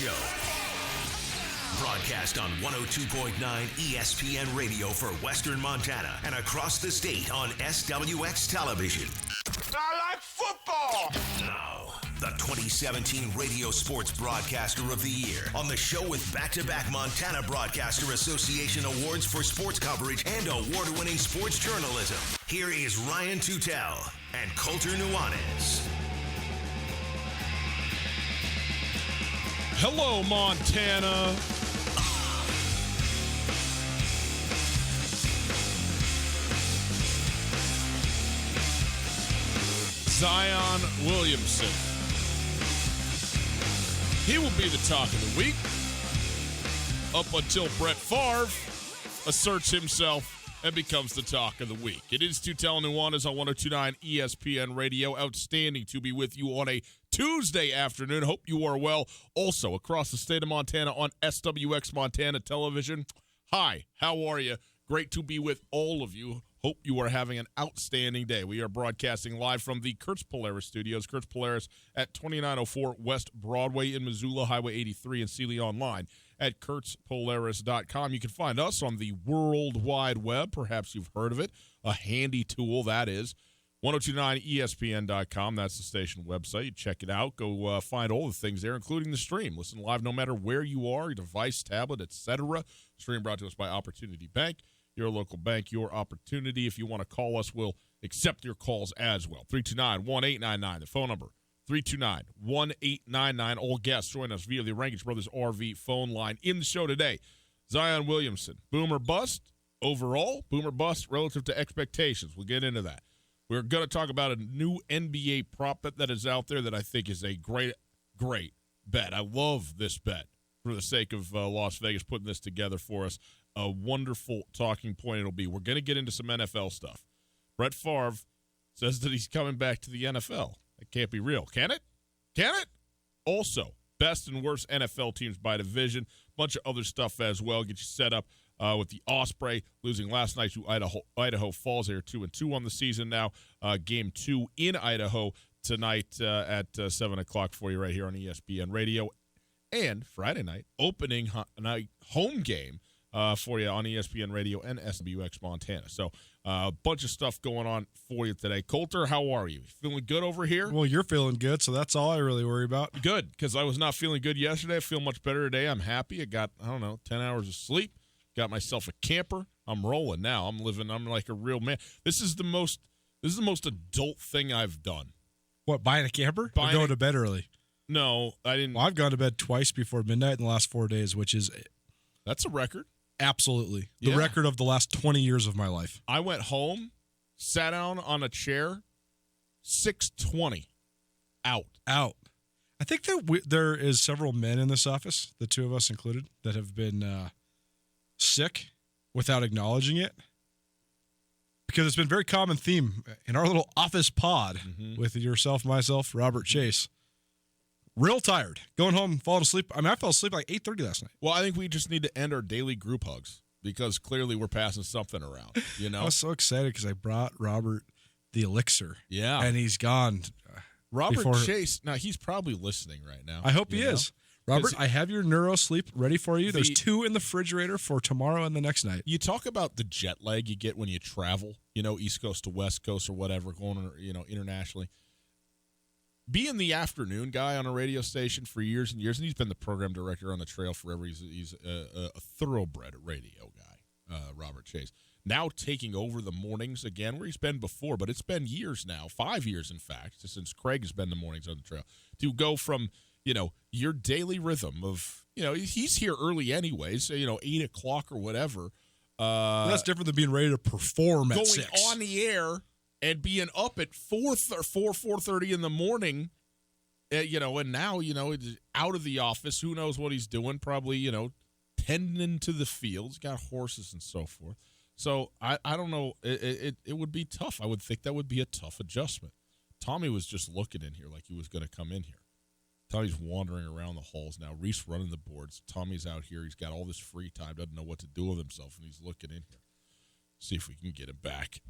Show. Broadcast on 102.9 ESPN Radio for Western Montana and across the state on SWX Television. I like football! Now, the 2017 Radio Sports Broadcaster of the Year on the show with back-to-back Montana Broadcaster Association awards for sports coverage and award-winning sports journalism. Here is Ryan Tutel and Colter Nuanez. Hello, Montana. Zion Williamson. He will be the talk of the week up until Brett Favre asserts himself and becomes the talk of the week. It is Tutel Nuanez on 102.9 ESPN Radio. Outstanding to be with you on a Tuesday afternoon. Hope you are well. Also, across the state of Montana on SWX Montana Television. Hi, how are you? Great to be with all of you. Hope you are having an outstanding day. We are broadcasting live from the Kurtz Polaris studios. Kurtz Polaris at 2904 West Broadway in Missoula, Highway 83 in Sealy, online at kurtzpolaris.com. You can find us on the World Wide Web. Perhaps you've heard of it. A handy tool, that is. 1029ESPN.com. That's the station website. You check it out. Go find all the things there, including the stream. Listen live no matter where you are, your device, tablet, etc. Stream brought to us by Opportunity Bank. Your local bank, your opportunity. If you want to call us, we'll accept your calls as well. 329-1899, the phone number. 329-1899. All guests join us via the Rangich Brothers RV phone line. In the show today, Zion Williamson. Boomer bust overall, boomer bust relative to expectations. We'll get into that. We're going to talk about a new NBA prop bet that is out there that I think is a great bet. I love this bet for the sake of Las Vegas putting this together for us. A wonderful talking point it'll be. We're going to get into some NFL stuff. Brett Favre says that he's coming back to the NFL. That can't be real. Can it? Can it? Also, best and worst NFL teams by division. Bunch of other stuff as well. Get you set up with the Osprey losing last night to Idaho Falls. They're 2-2 on the season now. Game 2 in Idaho tonight at 7 o'clock for you right here on ESPN Radio. And Friday night, opening night home game for you on ESPN Radio and SWX Montana. So a bunch of stuff going on for you today. Colter, how are you? Feeling good over here? Well, you're feeling good, so that's all I really worry about. Good, because I was not feeling good yesterday. I feel much better today. I'm happy. I got, 10 hours of sleep. Got myself a camper. I'm rolling now. I'm like a real man. This is the most adult thing I've done. What, buying a camper? Or going to bed early? No, I didn't. Well, I've gone to bed twice before midnight in the last 4 days, which is... That's a record. Absolutely. The record of the last 20 years of my life. I went home, sat down on a chair, 6:20, out. I think that there is several men in this office, the two of us included, that have been sick without acknowledging it. Because it's been a very common theme in our little office pod with yourself, myself, Robert Chase. Real tired. Going home, falling asleep. I mean, I fell asleep like 8:30 last night. Well, I think we just need to end our daily group hugs because clearly we're passing something around, you know? I was so excited because I brought Robert the elixir. Yeah. And he's gone. Robert Chase, now he's probably listening right now. I hope he is. Robert, I have your neuro sleep ready for you. There's 2 in the refrigerator for tomorrow and the next night. You talk about the jet lag you get when you travel, East Coast to West Coast or whatever, going, internationally. Being the afternoon guy on a radio station for years and years, and he's been the program director on the Trail forever. He's a thoroughbred radio guy, Robert Chase. Now taking over the mornings again, where he's been before, but it's been years now, 5 years in fact, since Craig has been the mornings on the Trail, to go from, your daily rhythm of, he's here early anyways, so, 8 o'clock or whatever. That's different than being ready to perform at 6. Going on the air and being up at 4:30 in the morning, and now, out of the office, who knows what he's doing, probably, tending to the fields, got horses and so forth. So I don't know, it would be tough. I would think that would be a tough adjustment. Tommy was just looking in here like he was going to come in here. Tommy's wandering around the halls now. Reese running the boards. Tommy's out here. He's got all this free time, doesn't know what to do with himself, and he's looking in here. See if we can get him back.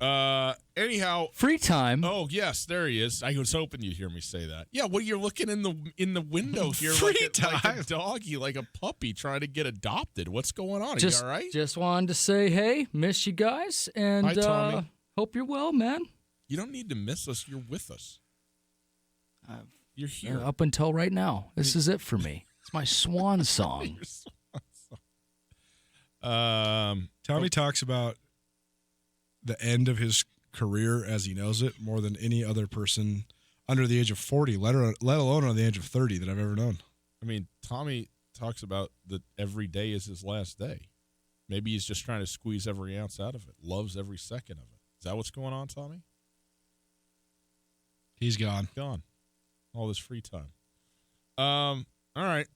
Anyhow, Free time. oh yes, there he is. I was hoping you'd hear me say that. Yeah, well, you're looking in the window here Free like time. a doggy, like a puppy trying to get adopted. What's going on? Are Just, you all right? just wanted to say, hey, miss you guys, and Hi, Tommy. hope you're well, man. You don't need to miss us. You're with us. You're here. Up until right now, this is it for me. It's my swan song. Tommy talks about the end of his career as he knows it more than any other person under the age of 40, let alone under the age of 30 that I've ever known. I mean, Tommy talks about that every day is his last day. Maybe he's just trying to squeeze every ounce out of it. Loves every second of it. Is that what's going on, Tommy? He's gone. Gone. All this free time. All right.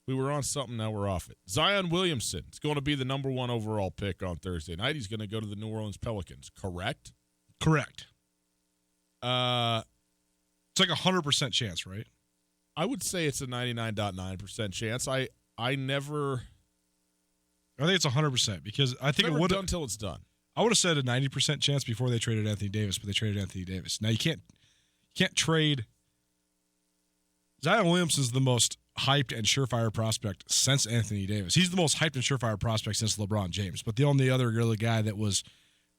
We were on something, now we're off it. Zion Williamson is going to be the number 1 overall pick on Thursday night. He's going to go to the New Orleans Pelicans, correct? Correct. It's like a 100% chance, right? I would say it's a 99.9% chance. I think it's 100% because I think never it would done until it's done. I would have said a 90% chance before they traded Anthony Davis, but they traded Anthony Davis. Now you can't trade. Zion Williamson's the most hyped and surefire prospect since Anthony Davis. He's the most hyped and surefire prospect since LeBron James. But the only other really guy that was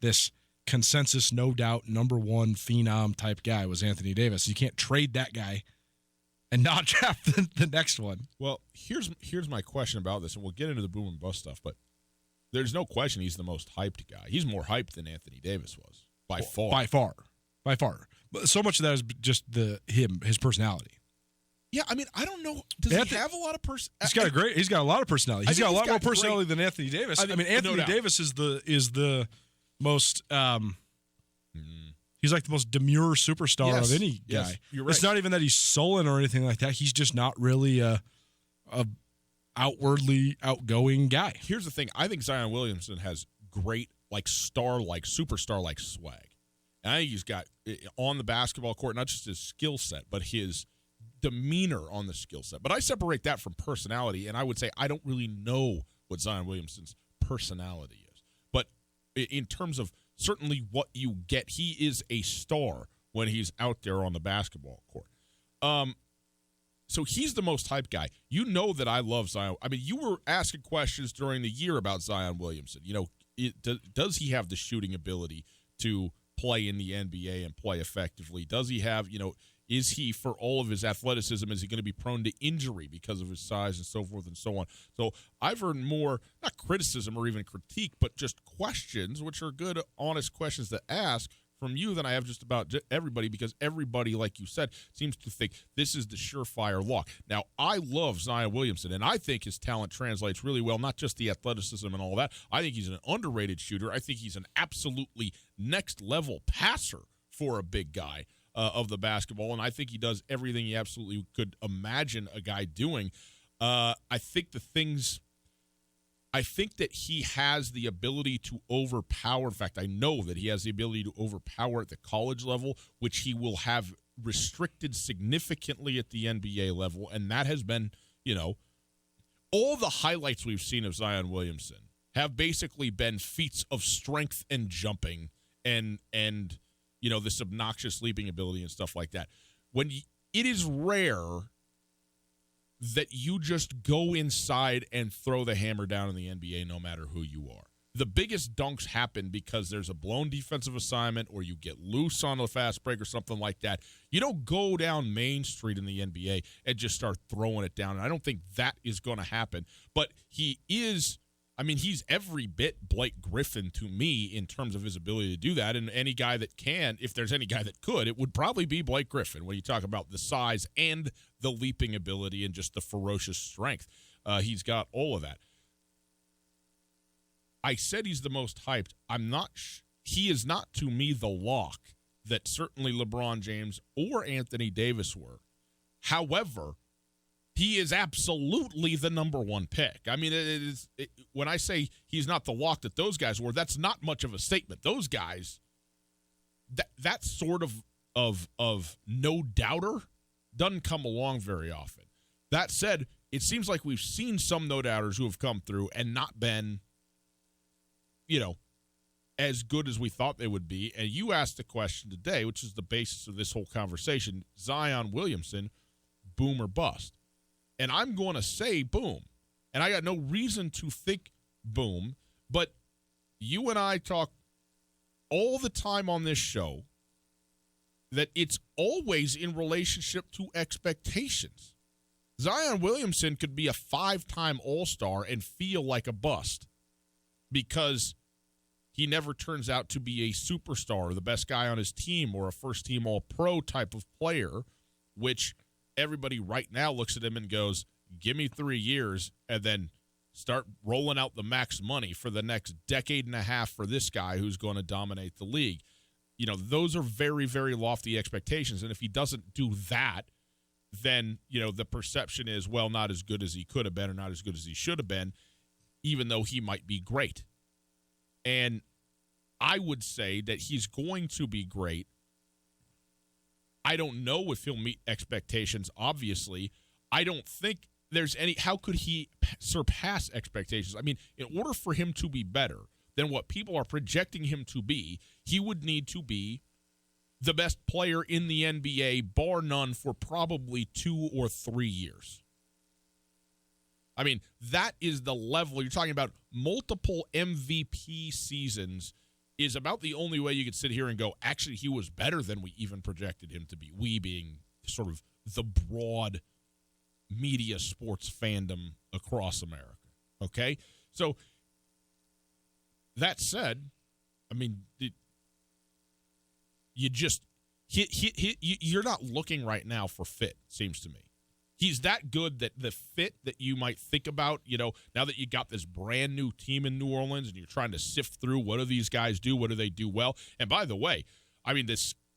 this consensus, no doubt, number 1 phenom type guy was Anthony Davis. You can't trade that guy and not draft the next one. Well, here's my question about this, and we'll get into the boom and bust stuff, but there's no question he's the most hyped guy. He's more hyped than Anthony Davis was, by far. By far. But so much of that is just his personality. Yeah, I mean, I don't know. Does he have a lot of personality? He's got a lot of personality. He's got a lot more personality than Anthony Davis. I mean, Anthony no Davis is the most he's like the most demure superstar of any guy. Yes, you're right. It's not even that he's sullen or anything like that. He's just not really a outwardly outgoing guy. Here's the thing. I think Zion Williamson has great, superstar-like swag. And I think he's got, on the basketball court, not just his skill set, but his demeanor on the skill set. But I separate that from personality, and I would say I don't really know what Zion Williamson's personality is. But in terms of certainly what you get, he is a star when he's out there on the basketball court. So he's the most hyped guy. You know that I love Zion. I mean, you were asking questions during the year about Zion Williamson. You know, does he have the shooting ability to play in the NBA and play effectively? Does he have, is he, for all of his athleticism, is he going to be prone to injury because of his size and so forth and so on? So I've heard more, not criticism or even critique, but just questions, which are good, honest questions to ask from you than I have just about everybody, because everybody, like you said, seems to think this is the surefire lock. Now, I love Zion Williamson, and I think his talent translates really well, not just the athleticism and all that. I think he's an underrated shooter. I think he's an absolutely next-level passer for a big guy of the basketball, and I think he does everything he absolutely could imagine a guy doing. I think that he has the ability to overpower. In fact, I know that he has the ability to overpower at the college level, which he will have restricted significantly at the NBA level. And that has been, all the highlights we've seen of Zion Williamson have basically been feats of strength and jumping and this obnoxious leaping ability and stuff like that. It is rare that you just go inside and throw the hammer down in the NBA no matter who you are. The biggest dunks happen because there's a blown defensive assignment or you get loose on a fast break or something like that. You don't go down Main Street in the NBA and just start throwing it down. And I don't think that is going to happen. But he's every bit Blake Griffin to me in terms of his ability to do that. And any guy that can, if there's any guy that could, it would probably be Blake Griffin when you talk about the size and the leaping ability and just the ferocious strength. He's got all of that. I said he's the most hyped. He is not to me the lock that certainly LeBron James or Anthony Davis were. However, he is absolutely the number 1 pick. I mean, when I say he's not the lock that those guys were, that's not much of a statement. Those guys, that sort of no doubter doesn't come along very often. That said, it seems like we've seen some no doubters who have come through and not been, as good as we thought they would be. And you asked the question today, which is the basis of this whole conversation, Zion Williamson, boom or bust. And I'm going to say boom. And I got no reason to think boom, but you and I talk all the time on this show that it's always in relationship to expectations. Zion Williamson could be a 5-time All-Star and feel like a bust because he never turns out to be a superstar or the best guy on his team or a first-team All-Pro type of player, which everybody right now looks at him and goes, give me 3 years and then start rolling out the max money for the next decade and a half for this guy who's going to dominate the league. You know, those are very, very lofty expectations. And if he doesn't do that, then, you know, the perception is, well, not as good as he could have been or not as good as he should have been, even though he might be great. And I would say that he's going to be great. I don't know if he'll meet expectations, obviously. I don't think there's any – how could he surpass expectations? I mean, in order for him to be better than what people are projecting him to be, he would need to be the best player in the NBA, bar none, for probably 2 or 3 years. I mean, that is the level. You're talking about multiple MVP seasons is about the only way you could sit here and go, actually, he was better than we even projected him to be. We being sort of the broad media sports fandom across America. Okay? So, that said, I mean, you're not looking right now for fit, seems to me. He's that good that the fit that you might think about, you know, now that you got this brand new team in New Orleans and you're trying to sift through what do these guys do, what do they do well. And by the way, I mean,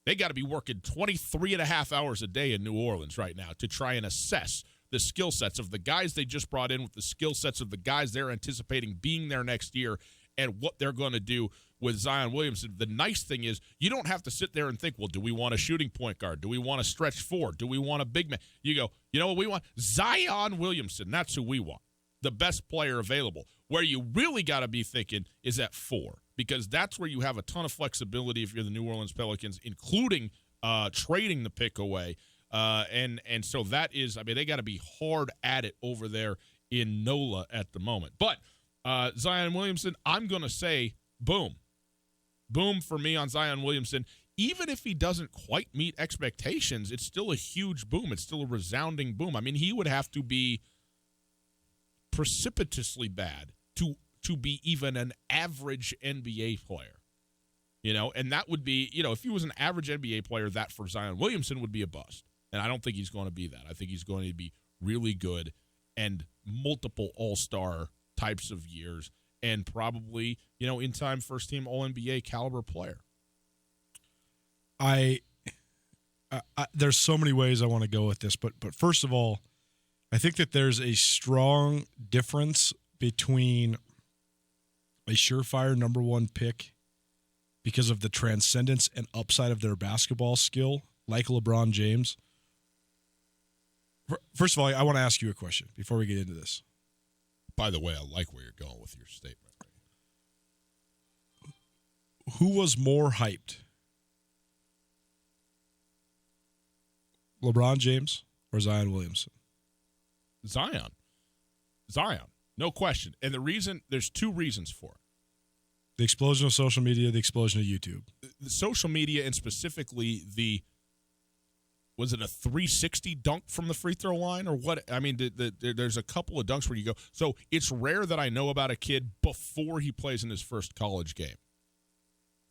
they got to be working 23 and a half hours a day in New Orleans right now to try and assess the skill sets of the guys they just brought in with the skill sets of the guys they're anticipating being there next year and what they're going to do with Zion Williamson. The nice thing is you don't have to sit there and think, well, do we want a shooting point guard? Do we want a stretch four? Do we want a big man? You go, you know what we want? Zion Williamson. That's who we want. The best player available. Where you really got to be thinking is at 4, because that's where you have a ton of flexibility if you're the New Orleans Pelicans, including trading the pick away. And so that is, I mean, they got to be hard at it over there in NOLA at the moment. But Zion Williamson, I'm going to say boom. Boom for me on Zion Williamson. Even if he doesn't quite meet expectations, it's still a huge boom. It's still a resounding boom. I mean, he would have to be precipitously bad to be even an average NBA player. You know, and that would be, you know, if he was an average NBA player, that for Zion Williamson would be a bust. And I don't think he's going to be that. I think he's going to be really good and multiple all-star types of years and probably, you know, in time first-team All-NBA caliber player. There's so many ways I want to go with this, but first of all, I think that there's a strong difference between a surefire number 1 pick because of the transcendence and upside of their basketball skill, like LeBron James. First of all, I want to ask you a question before we get into this. By the way, I like where you're going with your statement. Who was more hyped? LeBron James or Zion Williamson? Zion. No question. And the reason, there's 2 reasons for it. The explosion of social media, the explosion of YouTube. The social media, and specifically was it a 360 dunk from the free throw line or what? I mean, there's a couple of dunks where you go. So it's rare that I know about a kid before he plays in his first college game.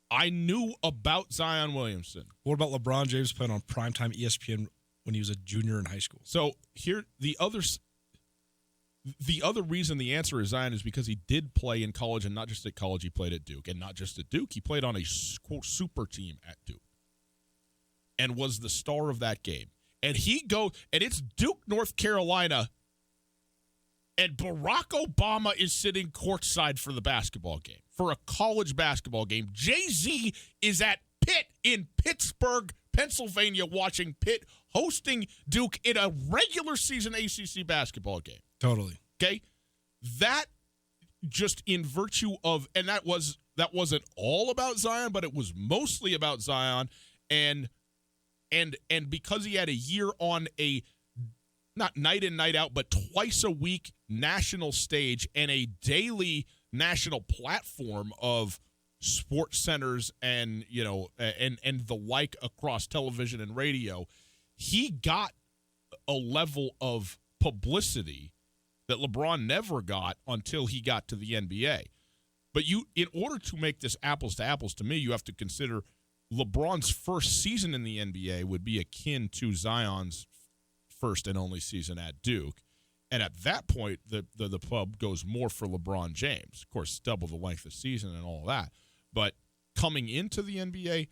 I knew about Zion Williamson. What about LeBron James playing on primetime ESPN when he was a junior in high school? So here, the other reason the answer is Zion is because he did play in college, and not just at college, he played at Duke. And not just at Duke, he played on a, quote, super team at Duke and was the star of that game. And it's Duke, North Carolina, and Barack Obama is sitting courtside for the basketball game, for a college basketball game. Jay-Z is at Pitt in Pittsburgh, Pennsylvania, watching Pitt hosting Duke in a regular season ACC basketball game. Totally. Okay? That just in virtue of, and that was that wasn't all about Zion, but it was mostly about Zion, and because he had a year on a not night in, night out, but twice a week national stage and a daily national platform of sports centers and and the like across television and radio, he got a level of publicity that LeBron never got until he got to the NBA. But in order to make this apples to apples, to me, you have to consider LeBron's first season in the NBA would be akin to Zion's first and only season at Duke. And at that point, the pub goes more for LeBron James. Of course, double the length of season and all that. But coming into the NBA,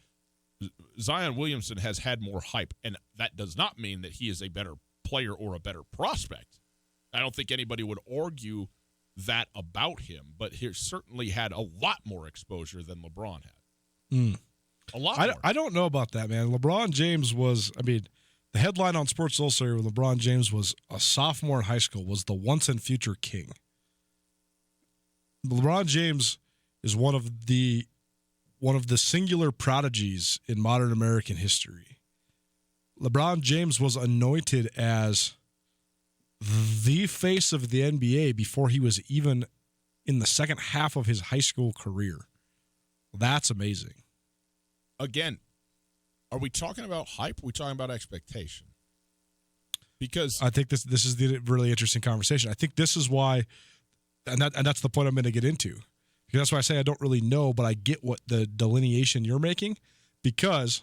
Zion Williamson has had more hype, and that does not mean that he is a better player or a better prospect. I don't think anybody would argue that about him, but he certainly had a lot more exposure than LeBron had. A lot more. I don't know about that, man. LeBron James was, the headline on Sports Illustrated when LeBron James was a sophomore in high school was the once and future king. LeBron James is one of the singular prodigies in modern American history. LeBron James was anointed as the face of the NBA before he was even in the second half of his high school career. That's amazing. Again, are we talking about hype? Or are we talking about expectation? Because I think this is the really interesting conversation. I think this is why, and that's the point I'm going to get into. Because that's why I say I don't really know, but I get what the delineation you're making, because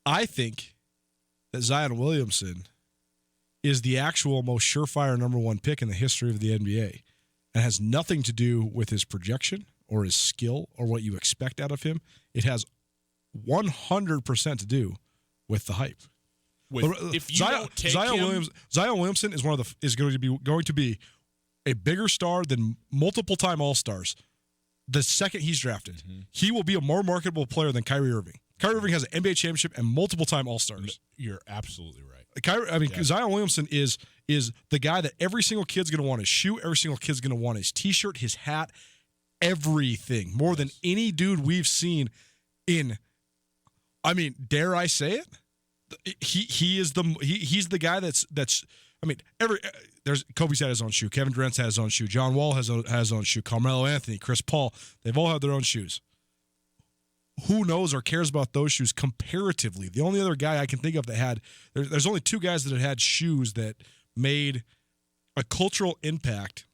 I think that Zion Williamson is the actual most surefire number one pick in the history of the NBA, and has nothing to do with his projection or his skill or what you expect out of him. It has 100% to do with the hype. If you don't take Zion Williamson is going to be a bigger star than multiple-time All-Stars the second he's drafted. Mm-hmm. He will be a more marketable player than Kyrie Irving. Kyrie Irving has an NBA championship and multiple-time All-Stars. You're absolutely right. Zion Williamson is the guy that every single kid's going to want his shoe, every single kid's going to want his T-shirt, his hat, everything, more than any dude we've seen in, dare I say it? He's the guy that's Kobe's had his own shoe, Kevin Durant's had his own shoe, John Wall has his own shoe, Carmelo Anthony, Chris Paul, they've all had their own shoes. Who knows or cares about those shoes comparatively? The only other guy I can think of that had, there's only two guys that had shoes that made a cultural impact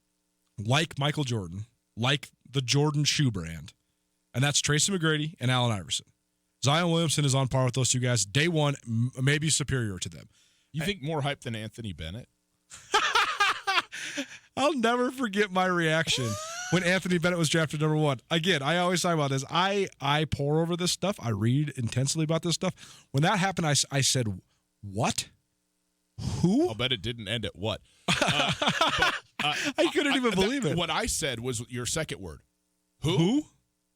like Michael Jordan, like the Jordan shoe brand, and that's Tracy McGrady and Allen Iverson. Zion Williamson is on par with those two guys. Day one, maybe superior to them. You think more hype than Anthony Bennett? I'll never forget my reaction when Anthony Bennett was drafted number one. Again, I always talk about this. I pore over this stuff. I read intensely about this stuff. When that happened, I said, what? Who? I'll bet it didn't end at what. I couldn't even believe it. What I said was your second word. Who?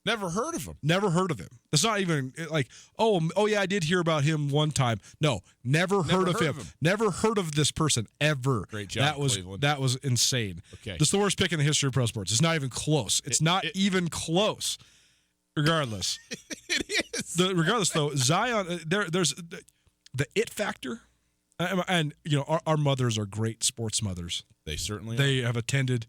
Never heard of him. Never heard of him. It's not even like, oh yeah, I did hear about him one time. No, never heard of him. Never heard of this person ever. Great job, Cleveland. That was insane. Okay. This is the worst pick in the history of pro sports. It's not even close. It's not even close. Regardless. It is. Regardless, though, Zion, there's the it factor. And our mothers are great sports mothers. They certainly are. They have attended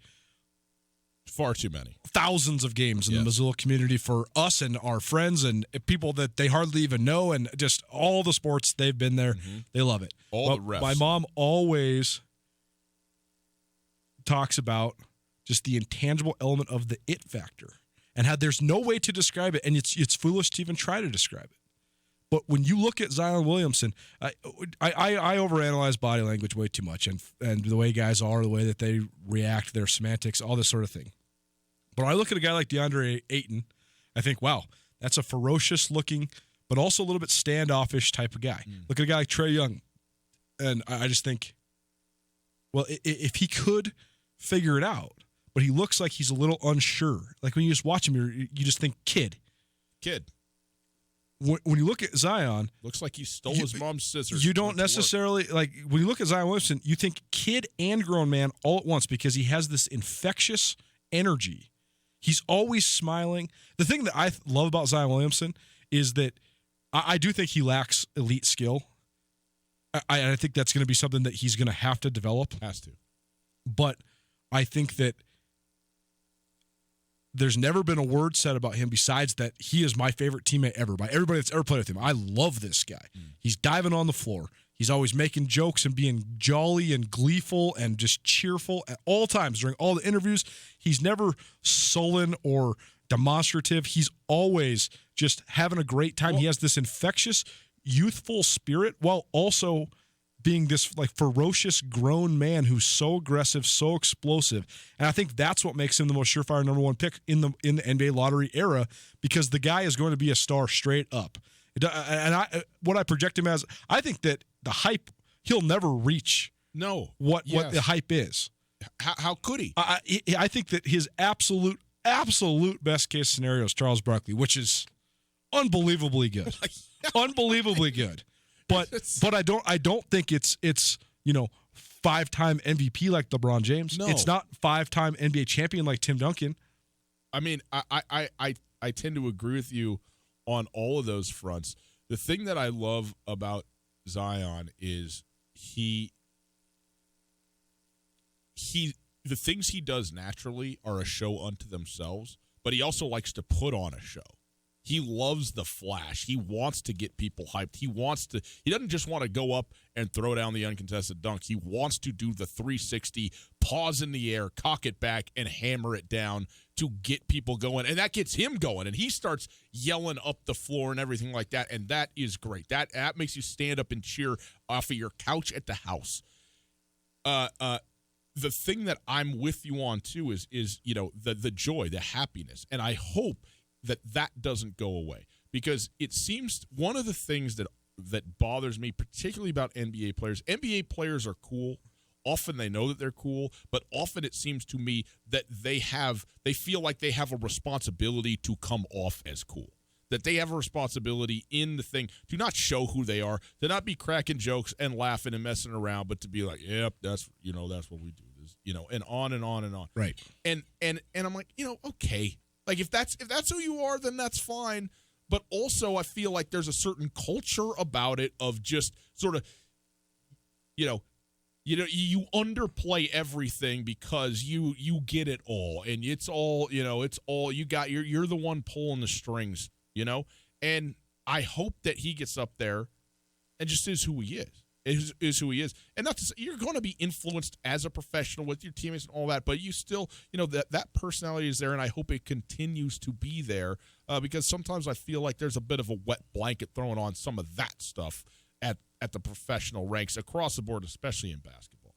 far too many. Thousands of games in the Missoula community for us and our friends and people that they hardly even know, and just all the sports, they've been there. Mm-hmm. They love it. The refs. My mom always talks about just the intangible element of the it factor and how there's no way to describe it, and it's foolish to even try to describe it. But when you look at Zion Williamson, I overanalyze body language way too much, and the way guys are, the way that they react, their semantics, all this sort of thing. But I look at a guy like DeAndre Ayton, I think, wow, that's a ferocious looking, but also a little bit standoffish type of guy. Look at a guy like Trae Young, and I just think, well, if he could figure it out, but he looks like he's a little unsure. Like when you just watch him, you just think kid. When you look at Zion, looks like he stole his mom's scissors. You don't necessarily like when you look at Zion Williamson, you think kid and grown man all at once, because he has this infectious energy. He's always smiling. The thing that I love about Zion Williamson is that I do think he lacks elite skill. I think that's going to be something that he's going to have to develop. Has to. But I think that there's never been a word said about him besides that he is my favorite teammate ever by everybody that's ever played with him. I love this guy. He's diving on the floor. He's always making jokes and being jolly and gleeful and just cheerful at all times during all the interviews. He's never sullen or demonstrative. He's always just having a great time. He has this infectious, youthful spirit while also being this like ferocious grown man who's so aggressive, so explosive. And I think that's what makes him the most surefire number one pick in the NBA lottery era, because the guy is going to be a star straight up. And what I project him as, I think that the hype, he'll never reach what the hype is. How could he? I think that his absolute best case scenario is Charles Barkley, which is unbelievably good. Unbelievably good. But I don't think it's 5-time MVP like LeBron James. No. It's not 5-time NBA champion like Tim Duncan. I mean, I tend to agree with you on all of those fronts. The thing that I love about Zion is the things he does naturally are a show unto themselves, but he also likes to put on a show. He loves the flash. He wants to get people hyped. He doesn't just want to go up and throw down the uncontested dunk. He wants to do the 360, pause in the air, cock it back, and hammer it down to get people going. And that gets him going. And he starts yelling up the floor and everything like that. And that is great. That makes you stand up and cheer off of your couch at the house. The thing that I'm with you on too is the joy, the happiness. And I hope that doesn't go away, because it seems one of the things that bothers me particularly about NBA players are cool. Often they know that they're cool, but often it seems to me that they feel like they have a responsibility to come off as cool, that they have a responsibility in the thing to not show who they are, to not be cracking jokes and laughing and messing around, but to be like, yep, that's what we do, this, and on and on and on. Right. And I'm like, okay. Like if that's who you are, then that's fine. But also I feel like there's a certain culture about it of just sort of, you underplay everything because you get it all, and it's all you got. You're the one pulling the strings, And I hope that he gets up there and just is who he is. Is who he is. And not to say you're going to be influenced as a professional with your teammates and all that, but you still, that personality is there, and I hope it continues to be there, because sometimes I feel like there's a bit of a wet blanket thrown on some of that stuff at the professional ranks across the board, especially in basketball.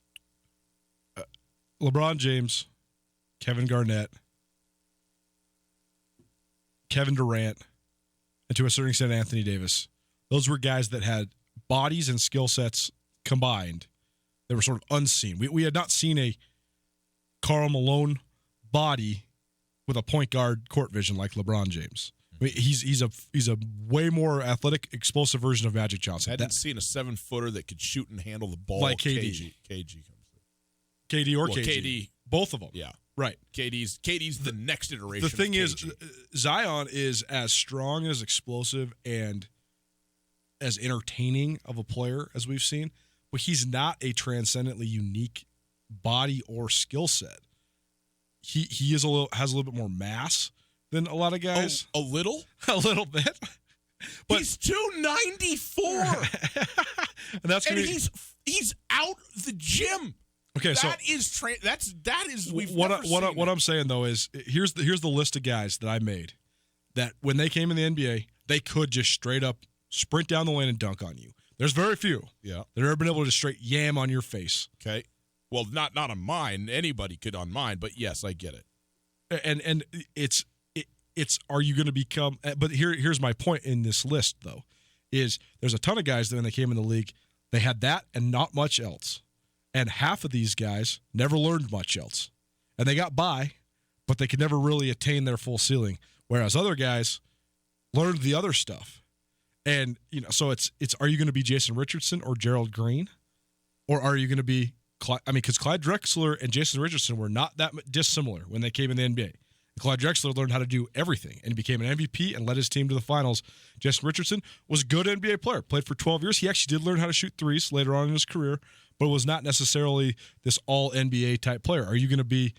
LeBron James, Kevin Garnett, Kevin Durant, and to a certain extent Anthony Davis, those were guys that had bodies and skill sets combined that were sort of unseen. We had not seen a Karl Malone body with a point guard court vision like LeBron James. I mean, he's a way more athletic, explosive version of Magic Johnson. I hadn't seen a 7-footer that could shoot and handle the ball like KD. KD or KD. Both of them. Yeah. Right. KD's the next iteration. The thing is, Zion is as strong, as explosive, and as entertaining of a player as we've seen, but he's not a transcendently unique body or skill set. He has a little bit more mass than a lot of guys. A little bit. But he's 294, and that's he's out the gym. Okay, that is what I'm saying though is here's the list of guys that I made that when they came in the NBA they could just straight up sprint down the lane and dunk on you. There's very few that have ever been able to straight yam on your face. Okay. Well, not on mine. Anybody could on mine, but yes, I get it. And it's are you going to become? But here's my point in this list though, is there's a ton of guys that when they came in the league, they had that and not much else, and half of these guys never learned much else, and they got by, but they could never really attain their full ceiling. Whereas other guys learned the other stuff. And, so it's are you going to be Jason Richardson or Gerald Green? Or are you going to be because Clyde Drexler and Jason Richardson were not that dissimilar when they came in the NBA. Clyde Drexler learned how to do everything and became an MVP and led his team to the finals. Justin Richardson was a good NBA player, played for 12 years. He actually did learn how to shoot threes later on in his career, but was not necessarily this all-NBA type player. Are you going to be,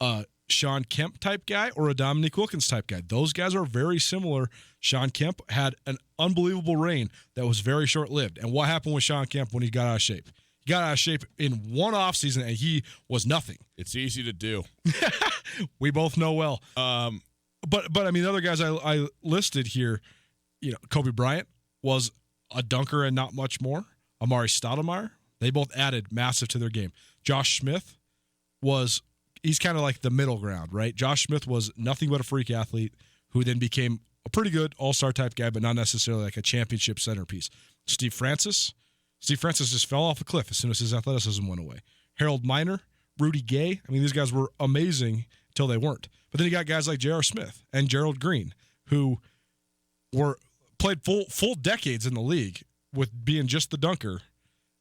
a Sean Kemp type guy or a Dominique Wilkins type guy? Those guys are very similar. Sean Kemp had an unbelievable reign that was very short-lived. And what happened with Sean Kemp when he got out of shape? He got out of shape in one offseason, and he was nothing. It's easy to do. We both know well. But I mean, the other guys I listed here, Kobe Bryant was a dunker and not much more. Amari Stoudemire, they both added massive to their game. Josh Smith he's kind of like the middle ground, right? Josh Smith was nothing but a freak athlete who then became a pretty good all-star type guy, but not necessarily like a championship centerpiece. Steve Francis just fell off a cliff as soon as his athleticism went away. Harold Miner, Rudy Gay, I mean, these guys were amazing until they weren't. But then you got guys like J.R. Smith and Gerald Green, who played full decades in the league with being just the dunker,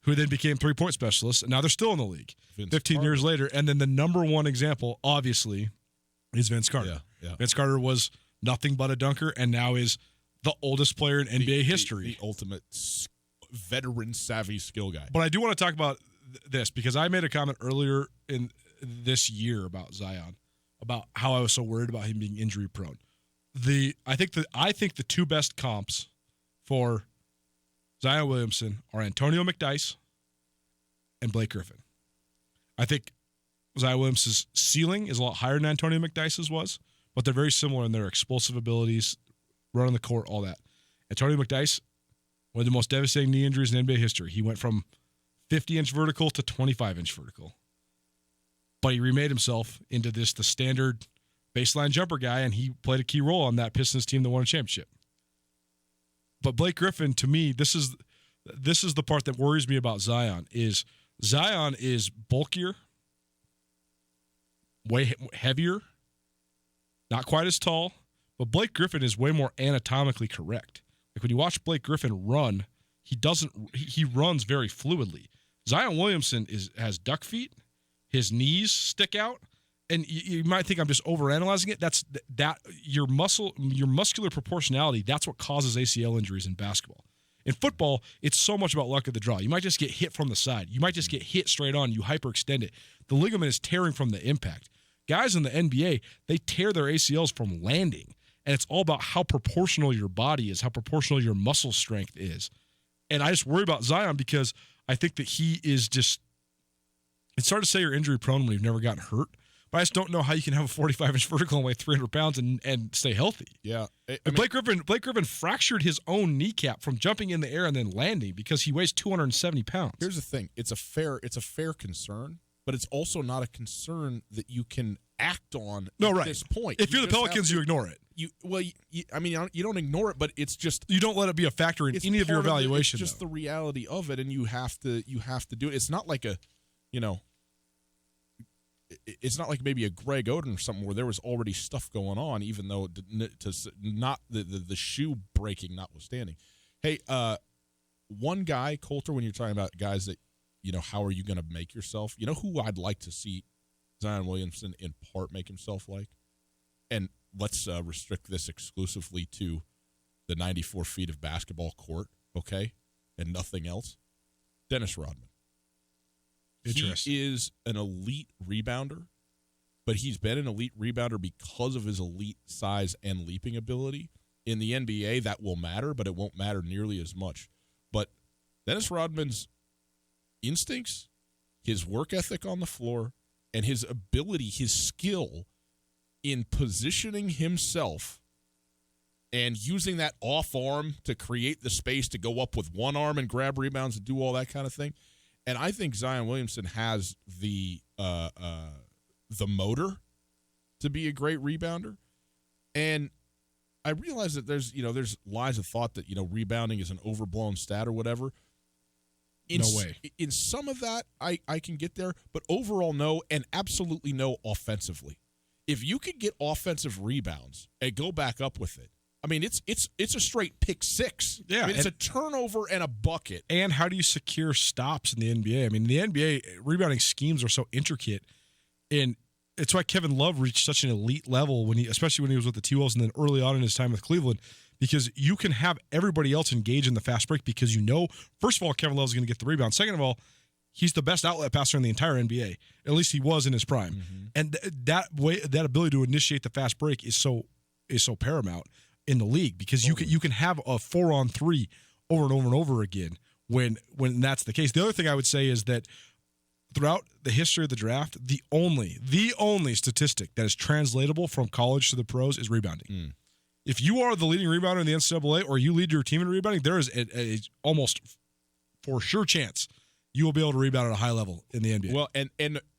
who then became three-point specialists, and now they're still in the league 15 years later. And then the number one example, obviously, is Vince Carter. Yeah. Vince Carter was nothing but a dunker and now is the oldest player in NBA history. The ultimate veteran-savvy skill guy. But I do want to talk about this because I made a comment earlier in this year about Zion, about how I was so worried about him being injury-prone. I think the two best comps for Zion Williamson are Antonio McDyess and Blake Griffin. I think Zion Williamson's ceiling is a lot higher than Antonio McDyess's was, but they're very similar in their explosive abilities, running the court, all that. Antonio McDyess, one of the most devastating knee injuries in NBA history. He went from 50-inch vertical to 25-inch vertical. But he remade himself into the standard baseline jumper guy, and he played a key role on that Pistons team that won a championship. But Blake Griffin, to me, this is the part that worries me about Zion is bulkier, way heavier, not quite as tall, but Blake Griffin is way more anatomically correct. Like when you watch Blake Griffin run, he runs very fluidly. Zion Williamson has duck feet, his knees stick out, and you might think I'm just overanalyzing it. That's your muscular proportionality. That's what causes ACL injuries in basketball. In football, it's so much about luck of the draw. You might just get hit from the side. You might just get hit straight on. You hyperextend it. The ligament is tearing from the impact. Guys in the NBA, they tear their ACLs from landing, and it's all about how proportional your body is, how proportional your muscle strength is. And I just worry about Zion because I think that he is just – it's hard to say you're injury prone when you've never gotten hurt, but I just don't know how you can have a 45-inch vertical and weigh 300 pounds and stay healthy. Yeah. Blake Griffin fractured his own kneecap from jumping in the air and then landing because he weighs 270 pounds. Here's the thing. It's a fair concern, but it's also not a concern that you can act on at this point. If you're the Pelicans, you ignore it. You don't ignore it, but it's just you don't let it be a factor in any of your evaluation. It's just the reality of it, and you have to do it. It's not like it's not like maybe a Greg Oden or something where there was already stuff going on, even though not the shoe breaking notwithstanding. Hey, one guy, Coulter, when you're talking about guys that how are you going to make yourself? You know who I'd like to see Zion Williamson in part make himself like? And let's restrict this exclusively to the 94 feet of basketball court, okay? And nothing else. Dennis Rodman. He is an elite rebounder, but he's been an elite rebounder because of his elite size and leaping ability. In the NBA, that will matter, but it won't matter nearly as much. But Dennis Rodman's instincts, his work ethic on the floor, and his ability, his skill in positioning himself and using that off arm to create the space to go up with one arm and grab rebounds and do all that kind of thing. And I think Zion Williamson has the motor to be a great rebounder. And I realize that there's lines of thought that, rebounding is an overblown stat or whatever. No way. In some of that, I can get there, but overall, no, and absolutely no offensively. If you could get offensive rebounds and go back up with it, I mean, it's a straight pick six. Yeah, I mean, it's a turnover and a bucket. And how do you secure stops in the NBA? I mean, the NBA rebounding schemes are so intricate, and it's why Kevin Love reached such an elite level especially when he was with the T-Wolves and then early on in his time with Cleveland, because you can have everybody else engage in the fast break because first of all, Kevin Love is going to get the rebound. Second of all, he's the best outlet passer in the entire NBA. At least he was in his prime. Mm-hmm. And that ability to initiate the fast break is so paramount in the league because you can have a 4-on-3 over and over and over again when that's the case. The other thing I would say is that throughout the history of the draft, the only statistic that is translatable from college to the pros is rebounding. Mm. If you are the leading rebounder in the NCAA or you lead your team in rebounding, there is a almost for sure chance you will be able to rebound at a high level in the NBA. Well, and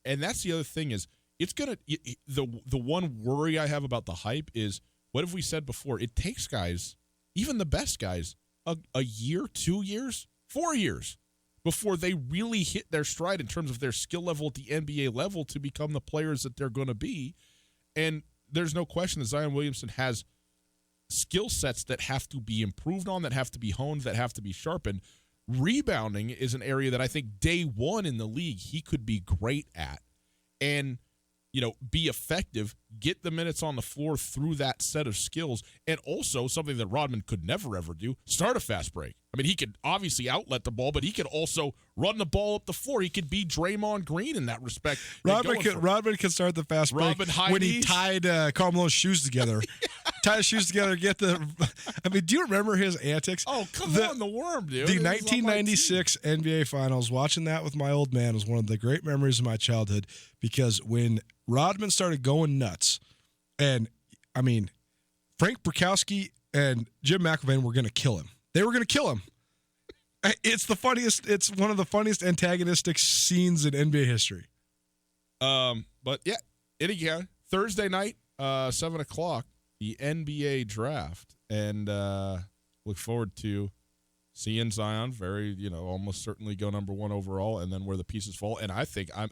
that's the other thing is the one worry I have about the hype is what have we said before? It takes guys, even the best guys, a year, 2 years, 4 years before they really hit their stride in terms of their skill level at the NBA level to become the players that they're going to be. And there's no question that Zion Williamson has skill sets that have to be improved on, that have to be honed, that have to be sharpened. Rebounding is an area that I think day one in the league he could be great at and, be effective, get the minutes on the floor through that set of skills, and also something that Rodman could never, ever do, start a fast break. I mean, he could obviously outlet the ball, but he could also run the ball up the floor. He could be Draymond Green in that respect. Rodman could start the fast break when he tied Carmelo's shoes together. Tie his shoes together, do you remember his antics? Oh, come on, the worm, dude. The 1996 NBA Finals, watching that with my old man was one of the great memories of my childhood because when Rodman started going nuts, and, Frank Bukowski and Jim McIlvaine were going to kill him. They were going to kill him. It's one of the funniest antagonistic scenes in NBA history. But, yeah, again, Thursday night, 7 o'clock. The NBA draft, and look forward to seeing Zion almost certainly go number one overall, and then where the pieces fall. And I think I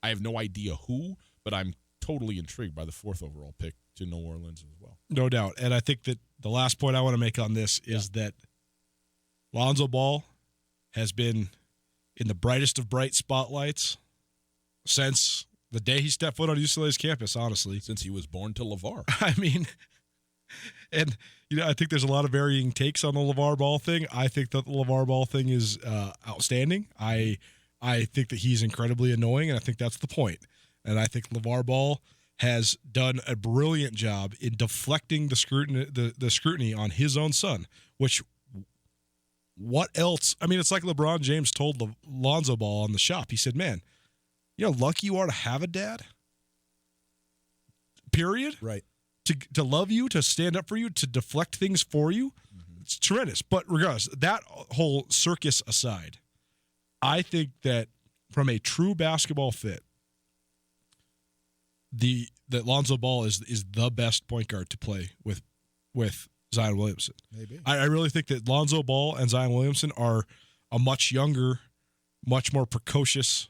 have no idea who, but I'm totally intrigued by the 4th overall pick to New Orleans as well. No doubt. And I think that the last point I want to make on this is that Lonzo Ball has been in the brightest of bright spotlights since the day he stepped foot on UCLA's campus, honestly. Since he was born to LeVar. I think there's a lot of varying takes on the LeVar Ball thing. I think that the LeVar Ball thing is outstanding. I think that he's incredibly annoying, and I think that's the point. And I think LeVar Ball has done a brilliant job in deflecting the scrutiny on his own son, which what else? It's like LeBron James told Lonzo Ball on the shop. He said, man, lucky you are to have a dad, period. Right. To love you, to stand up for you, to deflect things for you. Mm-hmm. It's tremendous. But regardless, that whole circus aside, I think that from a true basketball fit, that Lonzo Ball is the best point guard to play with Zion Williamson. Maybe. I really think that Lonzo Ball and Zion Williamson are a much younger, much more precocious,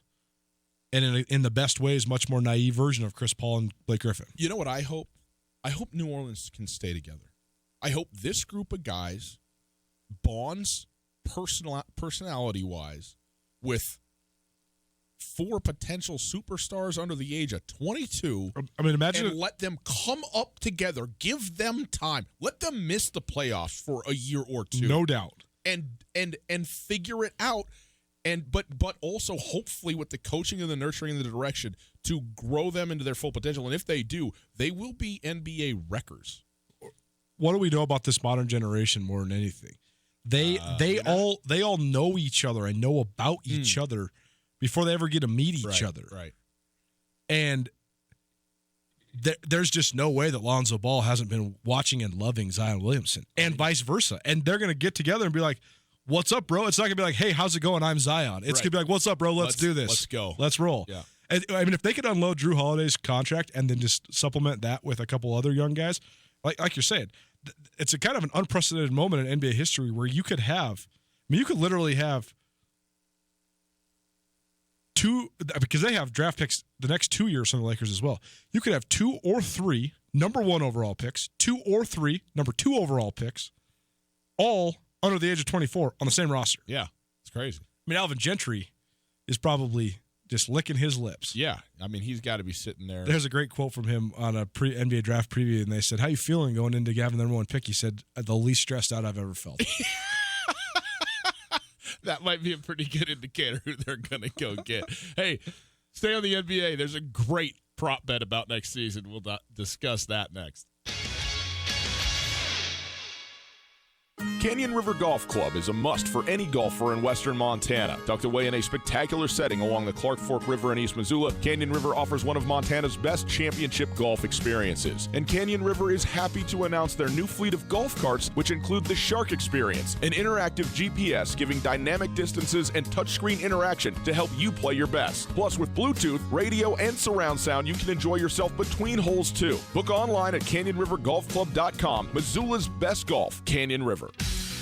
and in the best ways, much more naive version of Chris Paul and Blake Griffin. You know what I hope? I hope New Orleans can stay together. I hope this group of guys bonds personality-wise with 4 potential superstars under the age of 22. Imagine and let them come up together. Give them time. Let them miss the playoffs for a year or two. No doubt. And figure it out. But also hopefully with the coaching and the nurturing and the direction to grow them into their full potential. And if they do, they will be NBA wreckers. What do we know about this modern generation more than anything? They all know each other and know about each other before they ever get to meet each other. Right. And there's just no way that Lonzo Ball hasn't been watching and loving Zion Williamson and vice versa. And they're going to get together and be like, what's up, bro? It's not going to be like, hey, how's it going? I'm Zion. It's going to be like, what's up, bro? Let's do this. Let's go. Let's roll. Yeah. And, if they could unload Drew Holiday's contract and then just supplement that with a couple other young guys, like you're saying, it's a kind of an unprecedented moment in NBA history where you could literally have 2, because they have draft picks the next 2 years from the Lakers as well. You could have 2 or 3 number 1 overall picks, 2 or 3 number 2 overall picks, all under the age of 24 on the same roster. Yeah, it's crazy. Alvin Gentry is probably just licking his lips. Yeah, I mean, he's got to be sitting there. There's a great quote from him on a NBA draft preview, and they said, "How you feeling going into having the number one pick?" He said, "The least stressed out I've ever felt." That might be a pretty good indicator who they're going to go get. Hey, stay on the NBA. There's a great prop bet about next season. We'll discuss that next. Canyon River Golf Club is a must for any golfer in western Montana. Tucked away in a spectacular setting along the Clark Fork River in East Missoula, Canyon River offers one of Montana's best championship golf experiences. And Canyon River is happy to announce their new fleet of golf carts, which include the Shark Experience, an interactive GPS giving dynamic distances and touchscreen interaction to help you play your best. Plus, with Bluetooth, radio, and surround sound, you can enjoy yourself between holes too. Book online at CanyonRiverGolfClub.com. Missoula's best golf, Canyon River.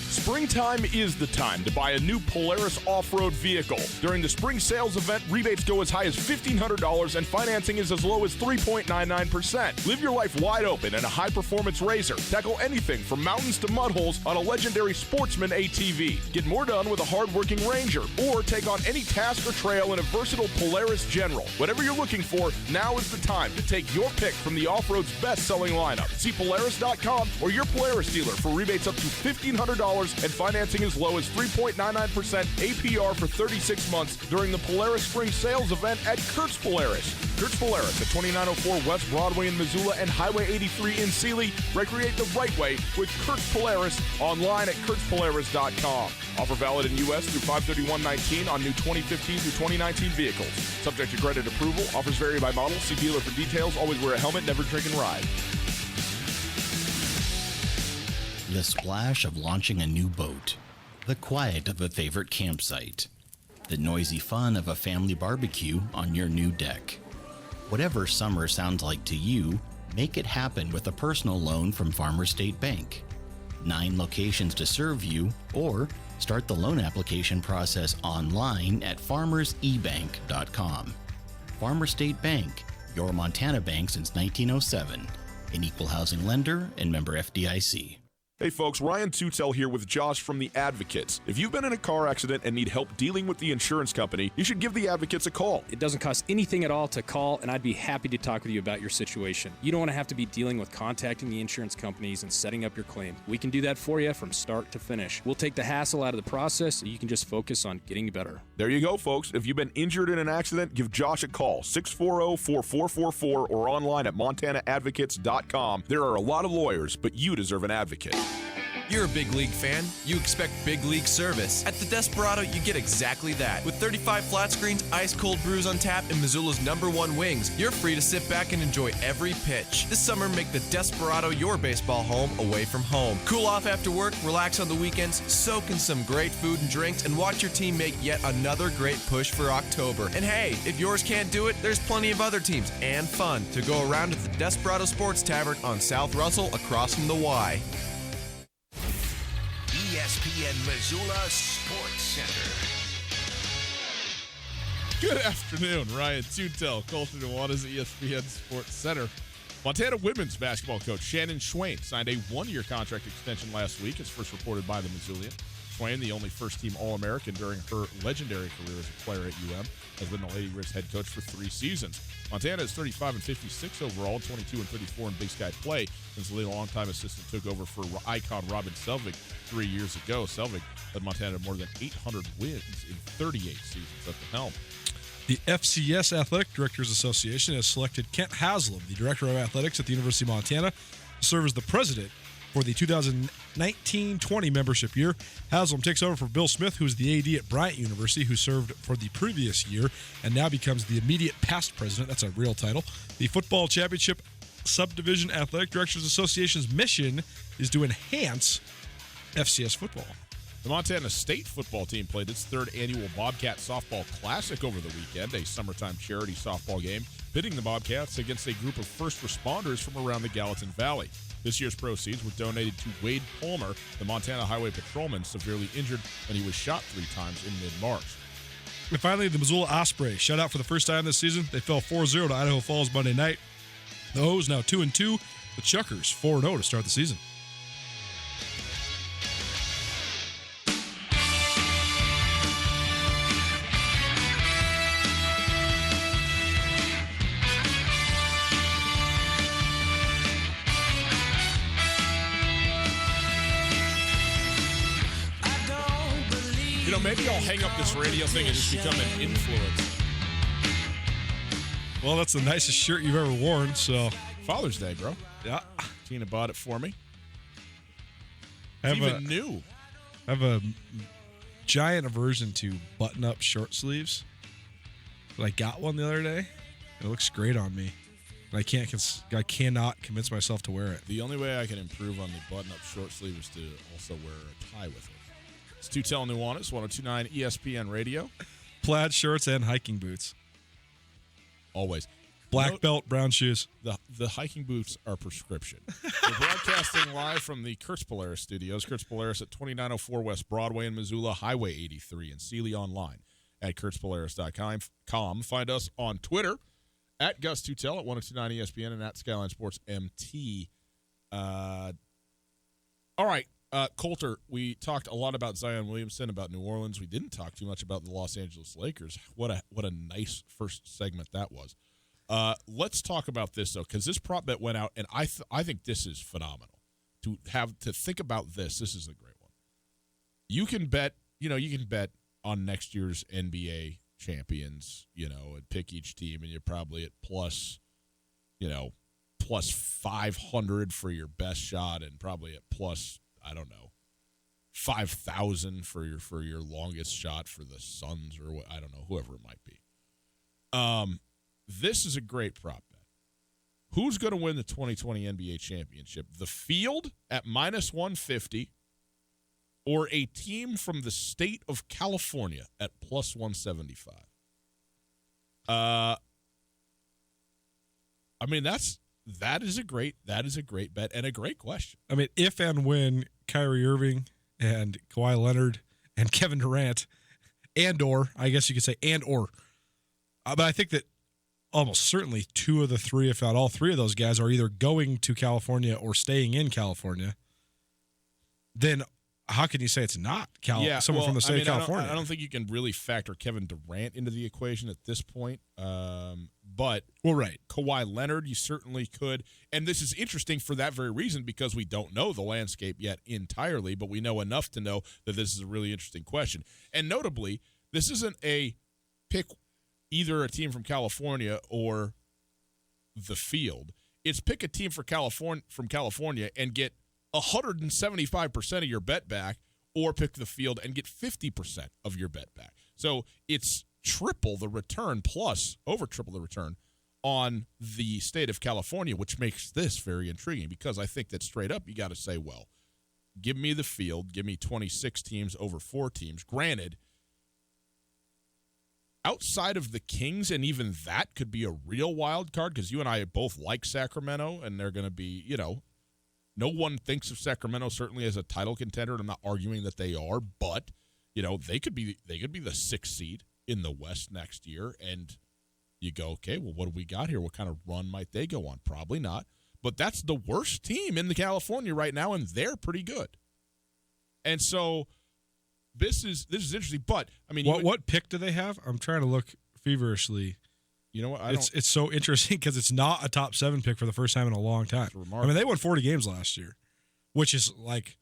Springtime is the time to buy a new Polaris off-road vehicle. During the spring sales event, rebates go as high as $1,500 and financing is as low as 3.99%. Live your life wide open in a high-performance RZR. Tackle anything from mountains to mud holes on a legendary Sportsman ATV. Get more done with a hard-working Ranger, or take on any task or trail in a versatile Polaris General. Whatever you're looking for, now is the time to take your pick from the off-road's best-selling lineup. See Polaris.com or your Polaris dealer for rebates up to $1,500 and financing as low as 3.99% APR for 36 months during the Polaris Spring Sales event at Kurtz Polaris. Kurtz Polaris at 2904 West Broadway in Missoula and Highway 83 in Sealy. Recreate the right way with Kurtz Polaris online at KurtzPolaris.com. Offer valid in U.S. through 5/31/19 on new 2015 through 2019 vehicles. Subject to credit approval. Offers vary by model. See dealer for details. Always wear a helmet. Never drink and ride. The splash of launching a new boat, the quiet of a favorite campsite, the noisy fun of a family barbecue on your new deck. Whatever summer sounds like to you, make it happen with a personal loan from Farmers State Bank. 9 locations to serve you, or start the loan application process online at farmersebank.com. Farmers State Bank, your Montana bank since 1907, an equal housing lender and member FDIC. Hey folks, Ryan Tutel here with Josh from The Advocates. If you've been in a car accident and need help dealing with the insurance company, you should give The Advocates a call. It doesn't cost anything at all to call, and I'd be happy to talk with you about your situation. You don't want to have to be dealing with contacting the insurance companies and setting up your claim. We can do that for you from start to finish. We'll take the hassle out of the process so you can just focus on getting better. There you go, folks. If you've been injured in an accident, give Josh a call, 640-4444, or online at montanaadvocates.com. There are a lot of lawyers, but you deserve an advocate. You're a big league fan. You expect big league service. At the Desperado, you get exactly that. With 35 flat screens, ice cold brews on tap, and Missoula's #1 wings, you're free to sit back and enjoy every pitch. This summer, make the Desperado your baseball home away from home. Cool off after work, relax on the weekends, soak in some great food and drinks, and watch your team make yet another great push for October. And hey, if yours can't do it, there's plenty of other teams and fun to go around at the Desperado Sports Tavern on South Russell across from the Y. ESPN Missoula Sports Center. Good afternoon, Ryan Tutel, Colton Nuanez, ESPN Sports Center. Montana women's basketball coach Shannon Schwein signed a 1-year contract extension last week, as first reported by the Missoulian. Schwein, the only first-team All-American during her legendary career as a player at UM, has been the Lady Riffs head coach for 3 seasons. Montana is 35-56 overall, 22-34 in Big Sky play since the longtime assistant took over for icon Robin Selvig 3 years ago. Selvig led Montana to more than 800 wins in 38 seasons at the helm. The FCS Athletic Directors Association has selected Kent Haslam, the Director of Athletics at the University of Montana, to serve as the president for the 2019-20 membership year. Haslam takes over for Bill Smith, who is the AD at Bryant University, who served for the previous year and now becomes the immediate past president. That's a real title. The Football Championship Subdivision Athletic Directors Association's mission is to enhance FCS football. The Montana State football team played its 3rd annual Bobcat Softball Classic over the weekend, a summertime charity softball game pitting the Bobcats against a group of first responders from around the Gallatin Valley. This year's proceeds were donated to Wade Palmer, the Montana Highway Patrolman, severely injured when he was shot 3 times in mid-March. And finally, the Missoula Ospreys shut out for the first time this season. They fell 4-0 to Idaho Falls Monday night. The O's now 2-2. The Chuckers 4-0 to start the season. maybe I'll hang up this radio thing and just become an influencer. Well, that's the nicest shirt you've ever worn, so. Father's Day, bro. Yeah. Tina bought it for me. I It's even new. I have a giant aversion to button-up short sleeves, but I got one the other day. It looks great on me. And I cannot convince myself to wear it. The only way I can improve on the button-up short sleeve is to also wear a tie with it. It's Tutel Nuanez, 102.9 ESPN Radio. Plaid shorts and hiking boots. Always. Black belt, brown shoes. The hiking boots are prescription. We're broadcasting live from the Kurtz Polaris studios. Kurtz Polaris at 2904 West Broadway in Missoula, Highway 83 in Sealy, online at kurtzpolaris.com. Find us on Twitter at Gus Tutel at 102.9 ESPN and at Skyline Sports MT. All right, Coulter, we talked a lot about Zion Williamson, about New Orleans. We didn't talk too much about the Los Angeles Lakers. What a nice first segment that was. Let's talk about this, though, because this prop bet went out, and I think this is phenomenal. To think about this is a great one. You can bet on next year's NBA champions, and pick each team, and you're probably at plus 500 for your best shot, and probably at plus, 5,000 for your longest shot for the Suns, or whoever it might be. This is a great prop bet. Who's going to win the 2020 NBA championship? The field at minus 150 or a team from the state of California at plus 175? That is a great bet and a great question. I mean, if and when Kyrie Irving and Kawhi Leonard and Kevin Durant but I think that almost certainly two of the three, if not all three of those guys, are either going to California or staying in California. Then how can you say it's not someone from the state of California? I don't think you can really factor Kevin Durant into the equation at this point. But right. Kawhi Leonard, you certainly could. And this is interesting for that very reason, because we don't know the landscape yet entirely, but we know enough to know that this is a really interesting question. And notably, this isn't a pick either a team from California or the field. It's pick a team from California and get 175% of your bet back, or pick the field and get 50% of your bet back. So it's triple the return plus over triple the return on the state of California, which makes this very intriguing, because I think that straight up you got to say, well, give me the field, give me 26 teams over 4 teams. Granted, outside of the Kings, and even that could be a real wild card, because you and I both like Sacramento, and they're going to be, no one thinks of Sacramento certainly as a title contender, and I'm not arguing that they are, but, they could be the 6th seed in the West next year, and you go, okay, well, what do we got here? What kind of run might they go on? Probably not, but that's the worst team in the California right now, and they're pretty good. And so this is interesting, but I mean, what pick do they have? I'm trying to look feverishly. You know what? It's so interesting because it's not a top 7 pick for the first time in a long time. I mean, they won 40 games last year, which is like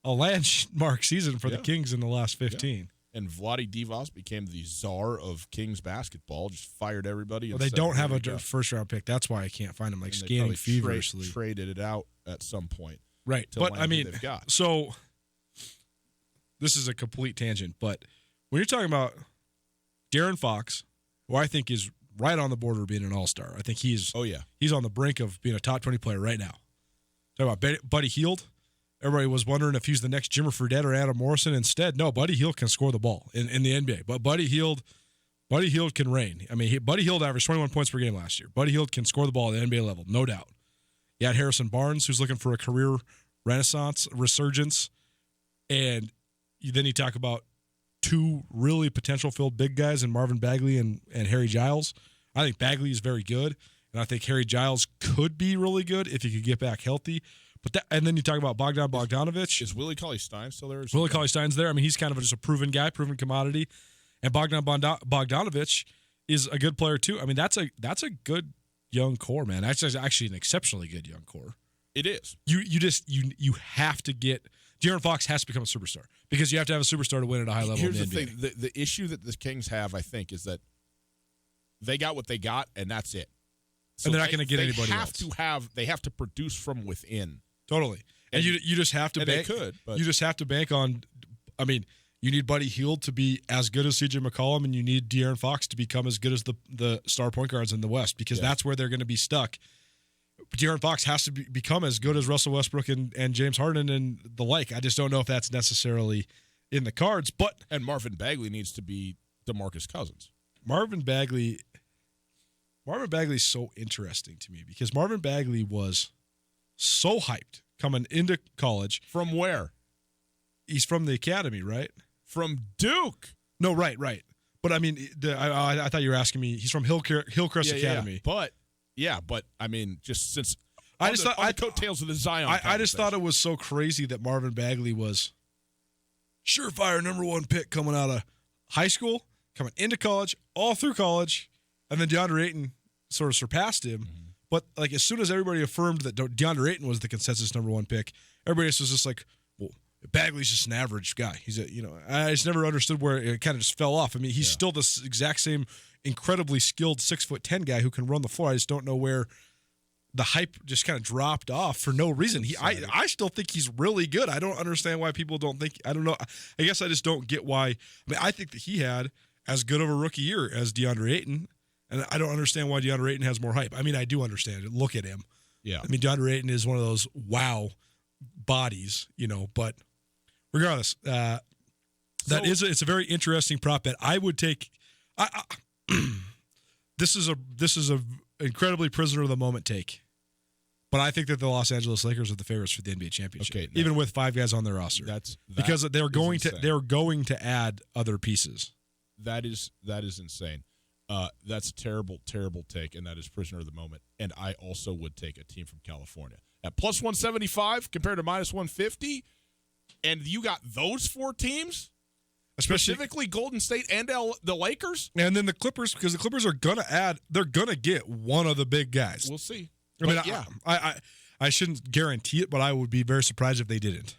a landmark season for the Kings in the last 15. Yeah. And Vlade Divac became the czar of Kings basketball. Just fired everybody. Well, they don't have a first round pick. That's why I can't find them. Like, scanning feverishly. Traded it out at some point, right? But I mean, so this is a complete tangent. But when you're talking about De'Aaron Fox, who I think is right on the border of being an all-star. I think he's on the brink of being a top 20 player right now. Talk about Buddy Hield. Everybody was wondering if he's the next Jimmer Fredette or Adam Morrison. Instead, no, Buddy Hield can score the ball in the NBA. But Buddy Hield can reign. I mean, Buddy Hield averaged 21 points per game last year. Buddy Hield can score the ball at the NBA level, no doubt. You had Harrison Barnes, who's looking for a career resurgence. And then you talk about 2 really potential-filled big guys in Marvin Bagley and Harry Giles. I think Bagley is very good, and I think Harry Giles could be really good if he could get back healthy. And then you talk about Bogdan Bogdanović. Is Willie Cauley-Stein still there? Willie Cauley-Stein's there. I mean, he's kind of just a proven guy, proven commodity. And Bogdan Bogdanović is a good player too. I mean, that's a good young core, man. That's actually an exceptionally good young core. It is. You have to get De'Aaron Fox has to become a superstar because you have to have a superstar to win at a high level. Here's in the the NBA. thing: the issue that the Kings have, I think, is that they got what they got, and that's it. So and they're not going to get anybody else. They have to produce from within. Totally, and you just have to bank. They could, but you just have to bank on. I mean, you need Buddy Hield to be as good as CJ McCollum, and you need De'Aaron Fox to become as good as the star point guards in the West because that's where they're going to be stuck. De'Aaron Fox has to become as good as Russell Westbrook and James Harden and the like. I just don't know if that's necessarily in the cards. And Marvin Bagley needs to be DeMarcus Cousins. Marvin Bagley's so interesting to me because Marvin Bagley was so hyped coming into college. From where? He's from the academy, right? From Duke. No, right. But I mean, I thought you were asking me. He's from Hillcrest Academy. But I mean, just since I just thought the coattails of the Zion. I just thought it was so crazy that Marvin Bagley was surefire number 1 pick coming out of high school, coming into college, all through college, and then DeAndre Ayton sort of surpassed him. Mm-hmm. But like as soon as everybody affirmed that DeAndre Ayton was the consensus number 1 pick, everybody else was just like, well, Bagley's just an average guy. He's I just never understood where it kind of just fell off. I mean, he's still this exact same incredibly skilled 6'10" guy who can run the floor. I just don't know where the hype just kind of dropped off for no reason. I still think he's really good. I don't understand why people don't think. I don't know. I guess I just don't get why. I mean, I think that he had as good of a rookie year as DeAndre Ayton, and I don't understand why DeAndre Ayton has more hype. I mean, I do understand it. Look at him. Yeah. I mean, DeAndre Ayton is one of those wow bodies, but regardless, it's a very interesting prop bet. I would take. This is a incredibly prisoner of the moment take, but I think that the Los Angeles Lakers are the favorites for the NBA championship, even with 5 guys on their roster. Because they're going to add other pieces. That is insane. That's a terrible, terrible take, and that is prisoner of the moment. And I also would take a team from California at plus 175 compared to minus 150, and you got those 4 teams. Specifically Golden State and the Lakers? And then the Clippers, because the Clippers are going to add, they're going to get one of the big guys. We'll see. I shouldn't guarantee it, but I would be very surprised if they didn't.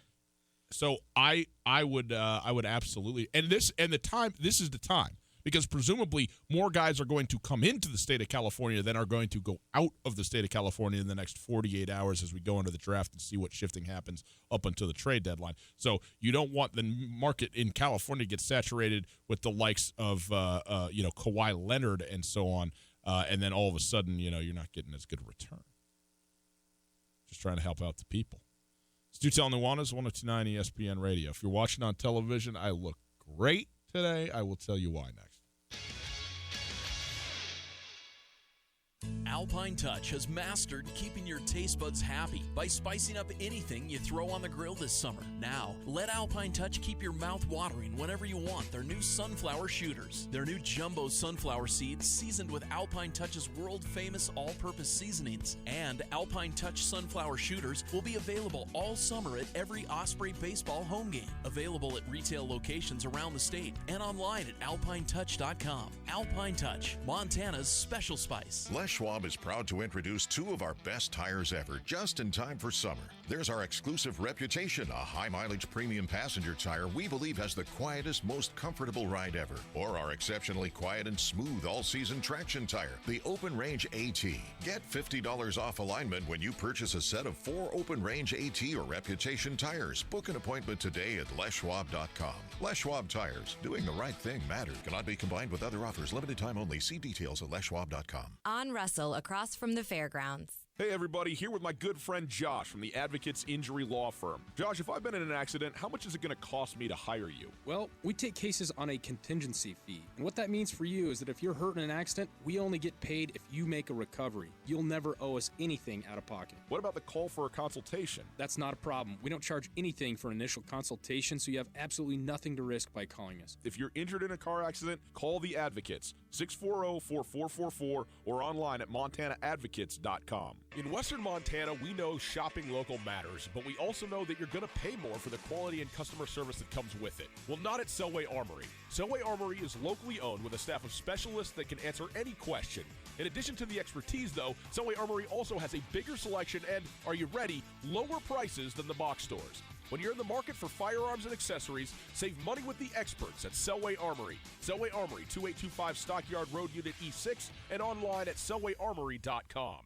So I would absolutely, this is the time. Because presumably more guys are going to come into the state of California than are going to go out of the state of California in the next 48 hours as we go into the draft and see what shifting happens up until the trade deadline. So you don't want the market in California to get saturated with the likes of Kawhi Leonard and so on, and then all of a sudden you're not getting as good a return. Just trying to help out the people. It's Tutel Nuanez, 102.9 ESPN Radio. If you're watching on television, I look great today. I will tell you why next. Alpine Touch has mastered keeping your taste buds happy by spicing up anything you throw on the grill this summer. Now, let Alpine Touch keep your mouth watering whenever you want their new sunflower shooters. Their new jumbo sunflower seeds seasoned with Alpine Touch's world-famous all-purpose seasonings. And Alpine Touch sunflower shooters will be available all summer at every Osprey baseball home game. Available at retail locations around the state and online at alpinetouch.com. Alpine Touch, Montana's special spice. Les Schwab is proud to introduce 2 of our best tires ever, just in time for summer. There's our exclusive Reputation, a high-mileage premium passenger tire we believe has the quietest, most comfortable ride ever. Or our exceptionally quiet and smooth all-season traction tire, the Open Range AT. Get $50 off alignment when you purchase a set of 4 Open Range AT or Reputation tires. Book an appointment today at leschwab.com. Les Schwab Tires. Doing the right thing matters. Cannot be combined with other offers. Limited time only. See details at leschwab.com. On Russell, across from the fairgrounds. Hey everybody, here with my good friend Josh from the Advocates Injury Law Firm. Josh, if I've been in an accident, how much is it going to cost me to hire you? Well, we take cases on a contingency fee. And what that means for you is that if you're hurt in an accident, we only get paid if you make a recovery. You'll never owe us anything out of pocket. What about the call for a consultation? That's not a problem. We don't charge anything for an initial consultation, so you have absolutely nothing to risk by calling us. If you're injured in a car accident, call the Advocates, 640-4444, or online at montanaadvocates.com. In Western Montana, we know shopping local matters, but we also know that you're going to pay more for the quality and customer service that comes with it. Well, not at Selway Armory. Selway Armory is locally owned with a staff of specialists that can answer any question. In addition to the expertise, though, Selway Armory also has a bigger selection and, are you ready, lower prices than the box stores. When you're in the market for firearms and accessories, save money with the experts at Selway Armory. Selway Armory, 2825 Stockyard Road, Unit E6, and online at selwayarmory.com.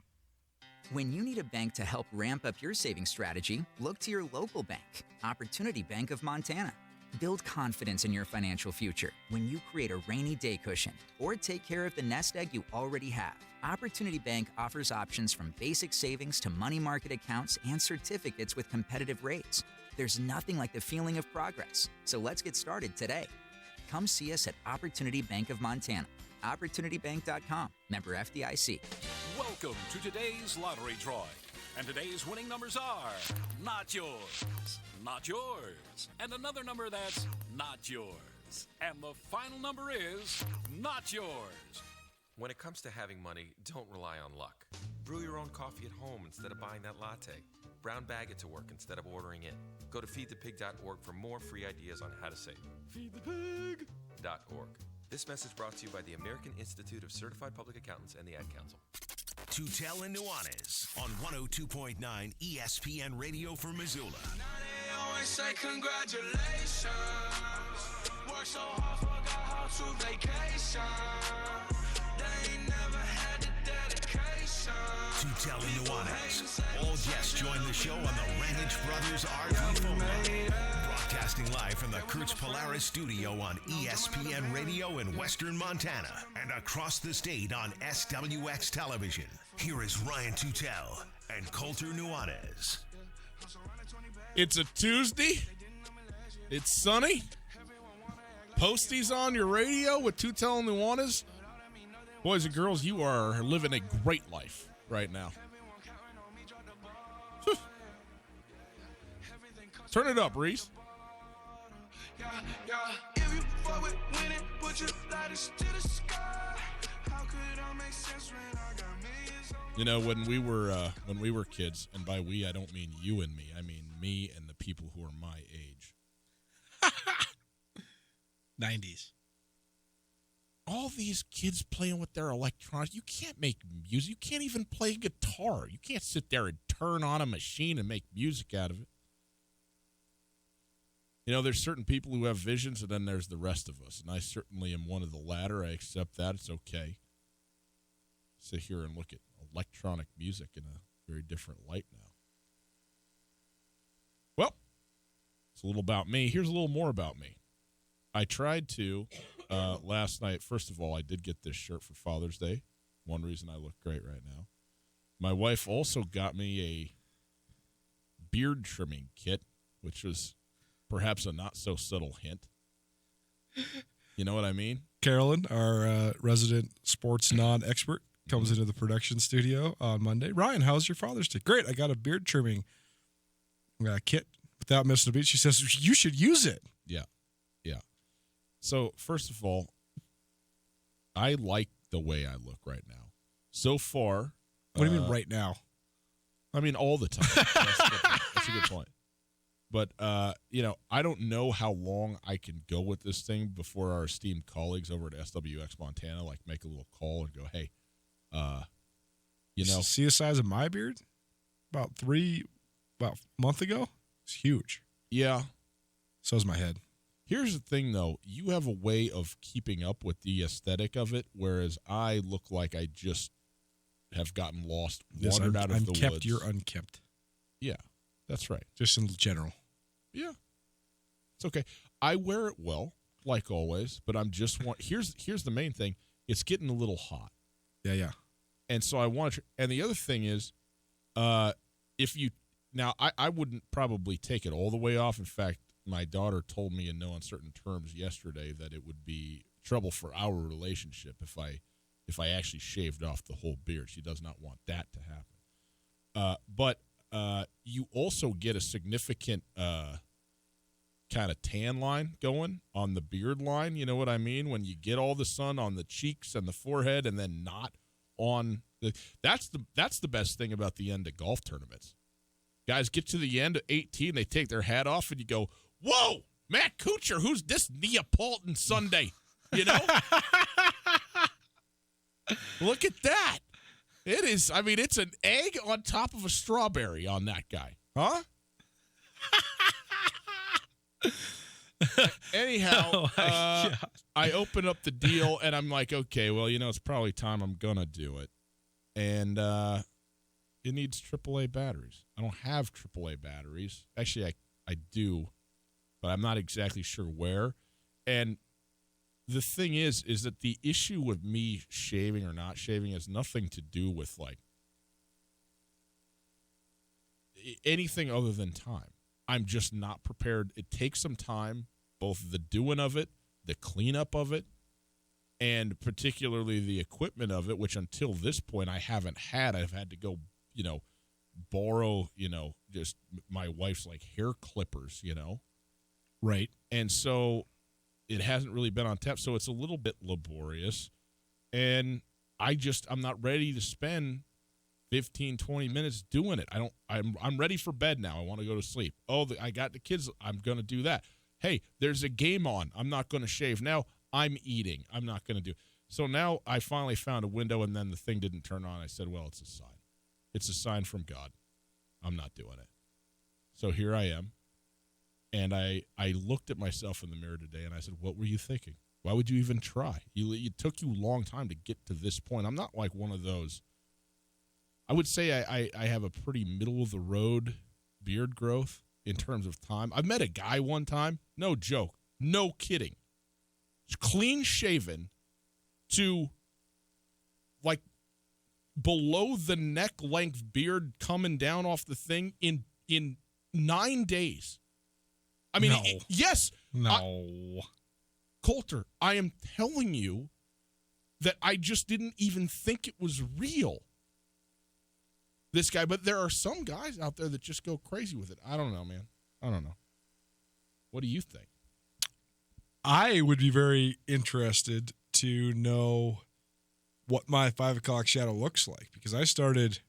When you need a bank to help ramp up your savings strategy, look to your local bank, Opportunity Bank of Montana. Build confidence in your financial future when you create a rainy day cushion or take care of the nest egg you already have. Opportunity Bank offers options from basic savings to money market accounts and certificates with competitive rates. There's nothing like the feeling of progress, so let's get started today. Come see us at Opportunity Bank of Montana. OpportunityBank.com. Member FDIC. Welcome to today's lottery drawing. And today's winning numbers are not yours, not yours, and another number that's not yours. And the final number is not yours. When it comes to having money, don't rely on luck. Brew your own coffee at home instead of buying that latte. Brown bag it to work instead of ordering in. Go to feedthepig.org for more free ideas on how to save. Feedthepig.org. This message brought to you by the American Institute of Certified Public Accountants and the Ad Council. Tutel and Nuanez on 102.9 ESPN Radio for Missoula. Now they always say congratulations. Work so hard, forgot how to vacation. They ain't never had the dedication. Tutel and Nuanez. All guests join the show on the Ranich Brothers RV phone line. Broadcasting live from the Kurtz Polaris studio on ESPN Radio in Western Montana and across the state on SWX Television. Here is Ryan Tutel and Colter Nuanez. It's a Tuesday. It's sunny. Posties on your radio with Tutel and Nuanez. Boys and girls, you are living a great life right now. Whew. Turn it up, Reese. If you fuck with winning, put your lighters to the sky. How could I make sense when I got millions? You know, when we were kids, and by we I don't mean you and me, I mean me and the people who are my age. 90s. All these kids playing with their electronics. You can't make music. You can't even play guitar. You can't sit there and turn on a machine and make music out of it. You know, there's certain people who have visions, and then there's the rest of us. And I certainly am one of the latter. I accept that. It's okay. Sit here and look at electronic music in a very different light now. Well, it's a little about me. Here's a little more about me. I tried to, last night, first of all, I did get this shirt for Father's Day. One reason I look great right now. My wife also got me a beard trimming kit, which was perhaps a not-so-subtle hint. You know what I mean? Carolyn, our resident sports non-expert, comes into the production studio on Monday. Ryan, how's your Father's Day? Great, I got a beard trimming kit without missing a beat. She says, you should use it. Yeah. So, first of all, I like the way I look right now. So far. What do you mean right now? I mean all the time. That's a good point. But, you know, I don't know how long I can go with this thing before our esteemed colleagues over at SWX Montana, like, make a little call and go, hey, you know. See the size of my beard? About a month ago? It's huge. Yeah. So's my head. Here's the thing, though. You have a way of keeping up with the aesthetic of it, whereas I look like I just have gotten lost, wandered out of the woods. You're unkempt. Yeah, that's right. Just in general. Yeah. It's okay. I wear it well, like always, but I'm just here's the main thing. It's getting a little hot. Yeah. And so I want to, and the other thing is, if you, now I wouldn't probably take it all the way off. In fact, my daughter told me in no uncertain terms yesterday that it would be trouble for our relationship if I actually shaved off the whole beard. She does not want that to happen. But you also get a significant kind of tan line going on the beard line. You know what I mean? When you get all the sun on the cheeks and the forehead and then not on the – that's the best thing about the end of golf tournaments. Guys get to the end of 18, they take their hat off, and you go, whoa, Matt Kuchar, who's this Neapolitan Sunday? You know? Look at that. It is, I mean, it's an egg on top of a strawberry on that guy. Huh? Anyhow, I open up the deal, and I'm like, okay, well, it's probably time I'm going to do it. And it needs AAA batteries. I don't have AAA batteries. Actually, I do, but I'm not exactly sure where. And the thing is that the issue with me shaving or not shaving has nothing to do with, like, anything other than time. I'm just not prepared. It takes some time, both the doing of it, the cleanup of it, and particularly the equipment of it, which until this point I haven't had. I've had to go, borrow, just my wife's, like, hair clippers, Right. And so it hasn't really been on tap, so it's a little bit laborious. And I'm not ready to spend 15, 20 minutes doing it. I'm ready for bed now. I want to go to sleep. Oh, I got the kids. I'm going to do that. Hey, there's a game on. I'm not going to shave. Now I'm eating. I'm not going to do. So now I finally found a window, and then the thing didn't turn on. I said, well, it's a sign. It's a sign from God. I'm not doing it. So here I am. And I looked at myself in the mirror today, and I said, what were you thinking? Why would you even try? It took you a long time to get to this point. I'm not like one of those. I would say I have a pretty middle-of-the-road beard growth in terms of time. I met a guy one time, no joke, no kidding, clean-shaven to, like, below-the-neck-length beard coming down off the thing in 9 days. I mean, no. Yes. No. Coulter, I am telling you that I just didn't even think it was real. This guy, but there are some guys out there that just go crazy with it. I don't know, man. I don't know. What do you think? I would be very interested to know what my 5 o'clock shadow looks like, because I started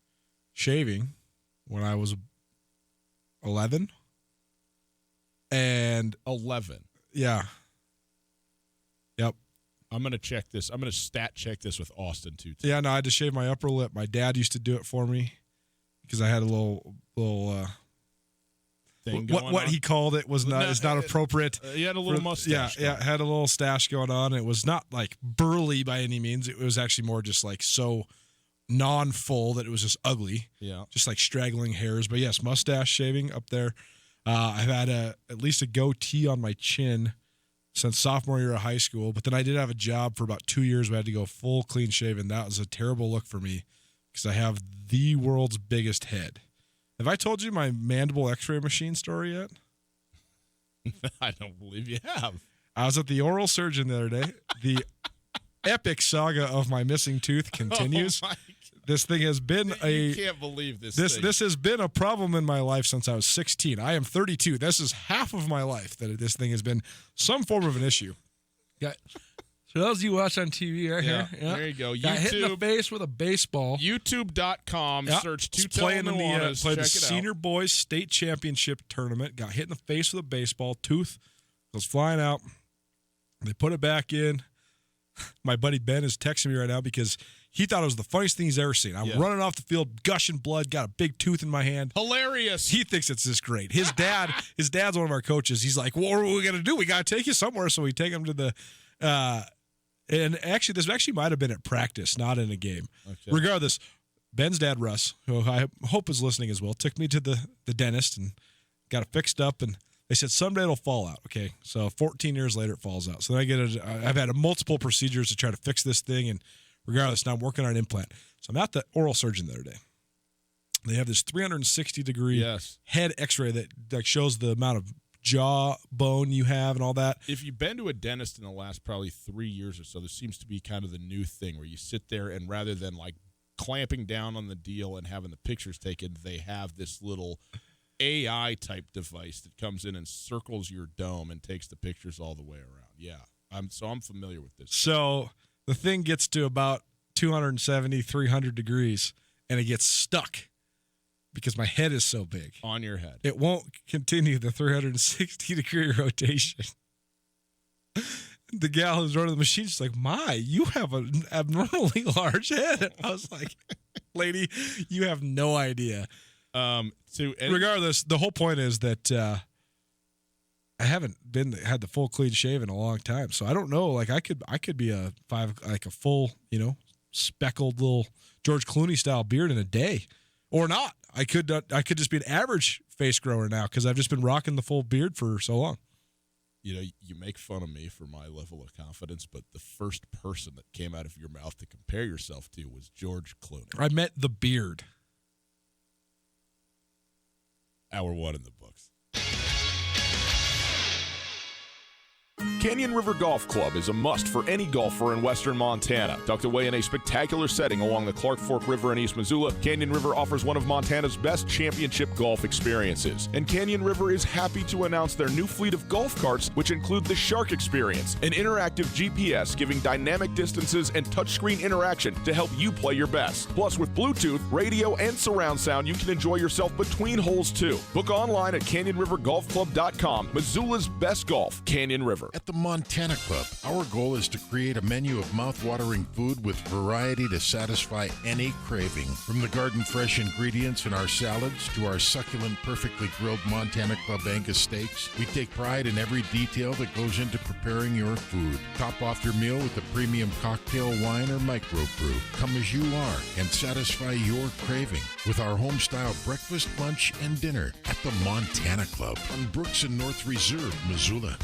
shaving when I was 11. And 11. Yeah. Yep. I'm going to check this. I'm going to stat check this with Austin, too. Yeah, no, I had to shave my upper lip. My dad used to do it for me because I had a little thing going what on. he called it was not is not appropriate. He had a little mustache. Yeah, had a little stash going on. It was not like burly by any means. It was actually more just like so non-full that it was just ugly. Yeah. Just like straggling hairs. But yes, mustache shaving up there. I've had at least a goatee on my chin since sophomore year of high school, but then I did have a job for about 2 years where I had to go full clean shaven. That was a terrible look for me because I have the world's biggest head. Have I told you my mandible x-ray machine story yet? I don't believe you have. I was at the oral surgeon the other day. The epic saga of my missing tooth continues. Oh, this thing has been you can't believe this. This has been a problem in my life since I was 16. I am 32. This is half of my life that this thing has been some form of an issue. Yeah. So those you watch on TV right here. Yeah. There you go. Got hit in the YouTube. face with a baseball. YouTube.com. Yep. Search It's Tutel playing in the Nuanez. played Check the it senior out. boys state championship tournament. Got hit in the face with a baseball. Tooth goes flying out. They put it back in. My buddy Ben is texting me right now because he thought it was the funniest thing he's ever seen. I'm running off the field, gushing blood, got a big tooth in my hand. Hilarious. He thinks it's this great. His dad's one of our coaches. He's like, what are we going to do? We got to take you somewhere. So we take him to the and actually, this actually might have been at practice, not in a game. Okay. Regardless, Ben's dad, Russ, who I hope is listening as well, took me to the dentist and got it fixed up. And they said someday it'll fall out. Okay, so 14 years later, it falls out. So then I've had multiple procedures to try to fix this thing. And regardless, now I'm working on an implant. So I'm at the oral surgeon the other day. They have this 360-degree head x-ray that shows the amount of jaw bone you have and all that. If you've been to a dentist in the last probably 3 years or so, there seems to be kind of the new thing where you sit there and rather than like clamping down on the deal and having the pictures taken, they have this little AI type device that comes in and circles your dome and takes the pictures all the way around. Yeah. I'm familiar with this. So the thing gets to about 270, 300 degrees and it gets stuck because my head is so big. On your head. It won't continue the 360-degree rotation. The gal who's running the machine, she's like, you have an abnormally large head. And I was like, lady, you have no idea. Regardless, the whole point is that I haven't had the full clean shave in a long time, so I don't know. Like I could be a full, speckled little George Clooney style beard in a day, or not. I could just be an average face grower now because I've just been rocking the full beard for so long. You make fun of me for my level of confidence, but the first person that came out of your mouth to compare yourself to was George Clooney. I meant the beard. Hour 1 in the books. Canyon River Golf Club is a must for any golfer in western Montana. Tucked away in a spectacular setting along the Clark Fork River in East Missoula, Canyon River offers one of Montana's best championship golf experiences. And Canyon River is happy to announce their new fleet of golf carts, which include the Shark Experience, an interactive GPS giving dynamic distances and touchscreen interaction to help you play your best. Plus, with Bluetooth, radio, and surround sound, you can enjoy yourself between holes too. Book online at CanyonRiverGolfClub.com. Missoula's best golf, Canyon River. At the Montana Club, our goal is to create a menu of mouth-watering food with variety to satisfy any craving. From the garden fresh ingredients in our salads to our succulent, perfectly grilled Montana Club Angus steaks, we take pride in every detail that goes into preparing your food. Top off your meal with a premium cocktail, wine, or microbrew. Come as you are and satisfy your craving with our home-style breakfast, lunch, and dinner at the Montana Club on Brooks and North Reserve, Missoula.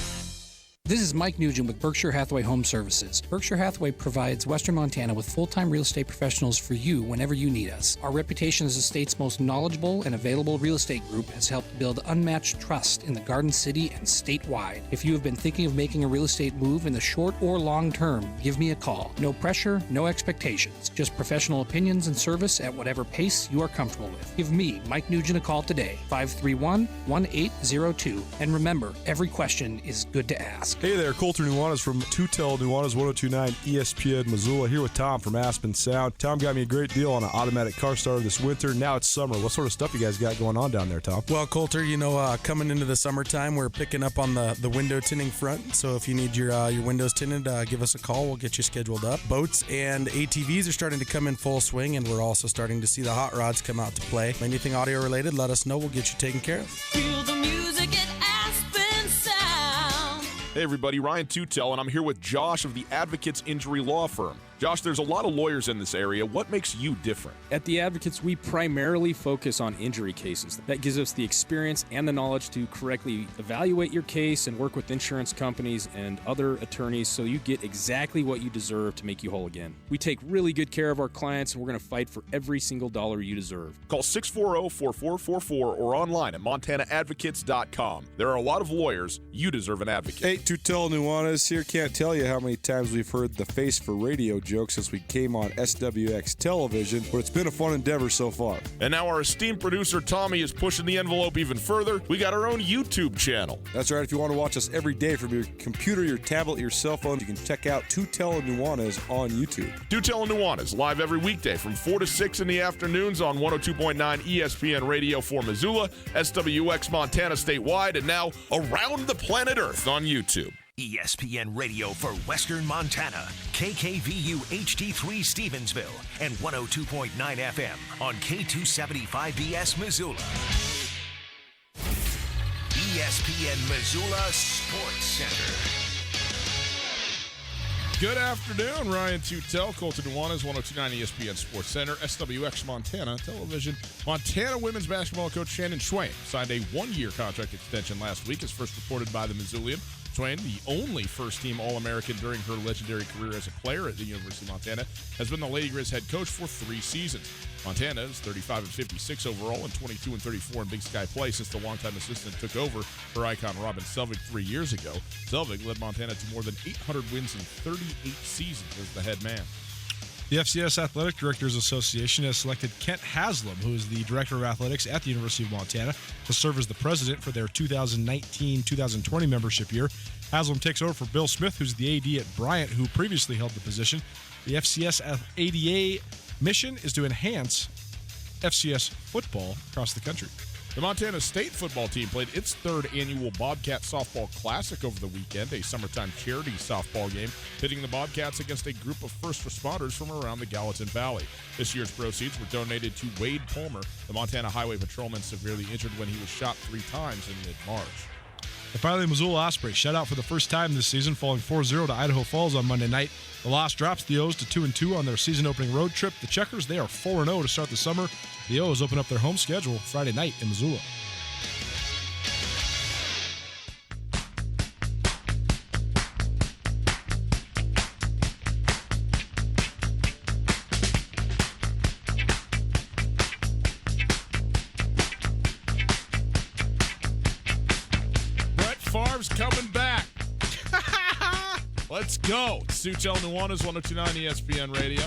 This is Mike Nugent with Berkshire Hathaway Home Services. Berkshire Hathaway provides Western Montana with full-time real estate professionals for you whenever you need us. Our reputation as the state's most knowledgeable and available real estate group has helped build unmatched trust in the Garden City and statewide. If you have been thinking of making a real estate move in the short or long term, give me a call. No pressure, no expectations. Just professional opinions and service at whatever pace you are comfortable with. Give me, Mike Nugent, a call today, 531-1802. And remember, every question is good to ask. Hey there, Colter Nuanez from Tutel Nuanez 1029 ESPN Missoula here with Tom from Aspen Sound. Tom got me a great deal on an automatic car starter this winter. Now it's summer. What sort of stuff you guys got going on down there, Tom? Well, Colter, coming into the summertime, we're picking up on the window tinting front. So if you need your windows tinted, give us a call. We'll get you scheduled up. Boats and ATVs are starting to come in full swing, and we're also starting to see the hot rods come out to play. Anything audio related, let us know. We'll get you taken care of. Feel the music at Aspen Sound. Hey everybody, Ryan Tutel, and I'm here with Josh of the Advocates Injury Law Firm. Josh, there's a lot of lawyers in this area. What makes you different? At the Advocates, we primarily focus on injury cases. That gives us the experience and the knowledge to correctly evaluate your case and work with insurance companies and other attorneys so you get exactly what you deserve to make you whole again. We take really good care of our clients, and we're going to fight for every single dollar you deserve. Call 640-4444 or online at montanaadvocates.com. There are a lot of lawyers. You deserve an advocate. Hey, Tutel Nuanez here. Can't tell you how many times we've heard the face for radio joke since we came on SWX television, but it's been a fun endeavor so far. And now our esteemed producer Tommy is pushing the envelope even further. We got our own YouTube channel. That's right. If you want to watch us every day from your computer, your tablet, your cell phone, you can check out Tutel Nuanez on YouTube. Tutel Nuanez, live every weekday from 4 to 6 in the afternoons on 102.9 ESPN Radio for Missoula, SWX Montana statewide, and now around the planet Earth on YouTube. ESPN Radio for Western Montana, KKVU HD3 Stevensville, and 102.9 FM on K275BS Missoula. ESPN Missoula Sports Center. Good afternoon, Ryan Tutel, Colton Nuanez, 102.9 ESPN Sports Center, SWX Montana Television. Montana women's basketball coach Shannon Schweyen signed a one-year contract extension last week, as first reported by the Missoulian. Schweyen, the only first-team All-American during her legendary career as a player at the University of Montana, has been the Lady Grizz head coach for 3 seasons. Montana is 35-56 overall and 22-34 in Big Sky play since the longtime assistant took over her icon Robin Selvig 3 years ago. Selvig led Montana to more than 800 wins in 38 seasons as the head man. The FCS Athletic Directors Association has selected Kent Haslam, who is the Director of Athletics at the University of Montana, to serve as the president for their 2019-2020 membership year. Haslam takes over for Bill Smith, who's the AD at Bryant, who previously held the position. The FCS ADA mission is to enhance FCS football across the country. The Montana State football team played its 3rd annual Bobcat Softball Classic over the weekend, a summertime charity softball game pitting the Bobcats against a group of first responders from around the Gallatin Valley. This year's proceeds were donated to Wade Palmer, the Montana Highway Patrolman severely injured when he was shot 3 times in mid-March. And finally, Missoula Ospreys shut out for the first time this season, falling 4-0 to Idaho Falls on Monday night. The loss drops the O's to 2-2 on their season-opening road trip. The Checkers, they are 4-0 to start the summer. The O's open up their home schedule Friday night in Missoula. Favre's coming back. Let's go. Suchel Nuanez, 102.9 ESPN Radio.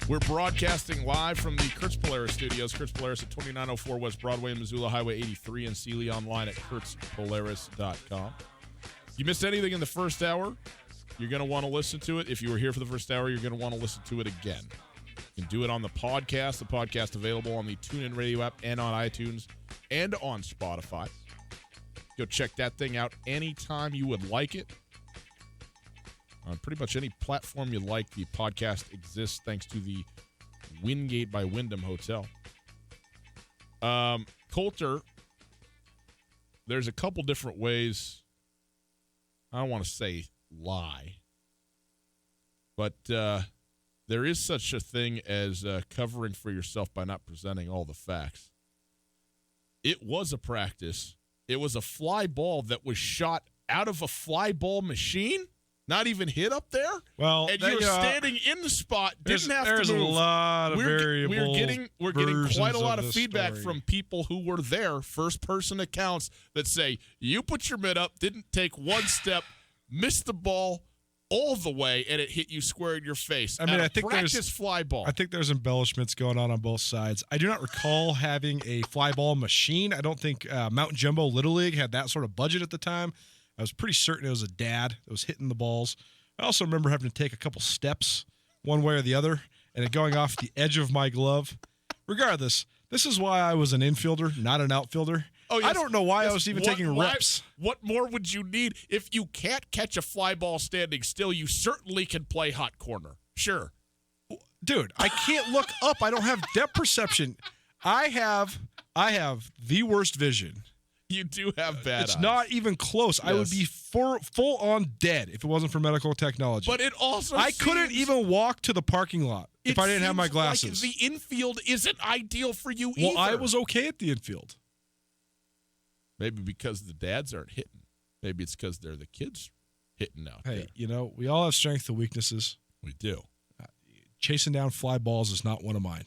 We're broadcasting live from the Kurtz Polaris studios. Kurtz Polaris at 2904 West Broadway in Missoula, Highway 83 in Sealy, online at kurtzpolaris.com. If you missed anything in the first hour, you're going to want to listen to it. If you were here for the first hour, you're going to want to listen to it again. You can do it on the podcast. The podcast available on the TuneIn Radio app and on iTunes and on Spotify. Go check that thing out anytime you would like it. On pretty much any platform you like, the podcast exists thanks to the Wingate by Wyndham Hotel. Coulter, there's a couple different ways, I don't want to say lie, but there is such a thing as covering for yourself by not presenting all the facts. It was a practice. It was a fly ball that was shot out of a fly ball machine, not even hit up there. Well, and you're standing in the spot, didn't have to move. There's a lot of variable. We're getting quite a lot of feedback story from people who were there, first-person accounts that say you put your mitt up, didn't take one step, missed the ball all the way, and it hit you square in your face. I mean, I think practice fly ball. I think there's embellishments going on both sides. I do not recall having a fly ball machine. I don't think Mountain Jumbo Little League had that sort of budget at the time. I was pretty certain it was a dad that was hitting the balls. I also remember having to take a couple steps one way or the other and it going off the edge of my glove. Regardless, this is why I was an infielder, not an outfielder. Oh, yes. I don't know why I was even taking reps. What more would you need? If you can't catch a fly ball standing still, you certainly can play hot corner. Sure. Dude, I can't look up. I don't have depth perception. I have the worst vision. You do have bad It's eyes. not even close. Yes. I would be full on dead if it wasn't for medical technology. But it also I couldn't even walk to the parking lot if I didn't have my glasses. Like the infield isn't ideal for you either. Well, I was okay at the infield. Maybe because the dads aren't hitting. Maybe it's because they're the kids hitting out there. Hey, you know, we all have strengths and weaknesses. We do. Chasing down fly balls is not one of mine.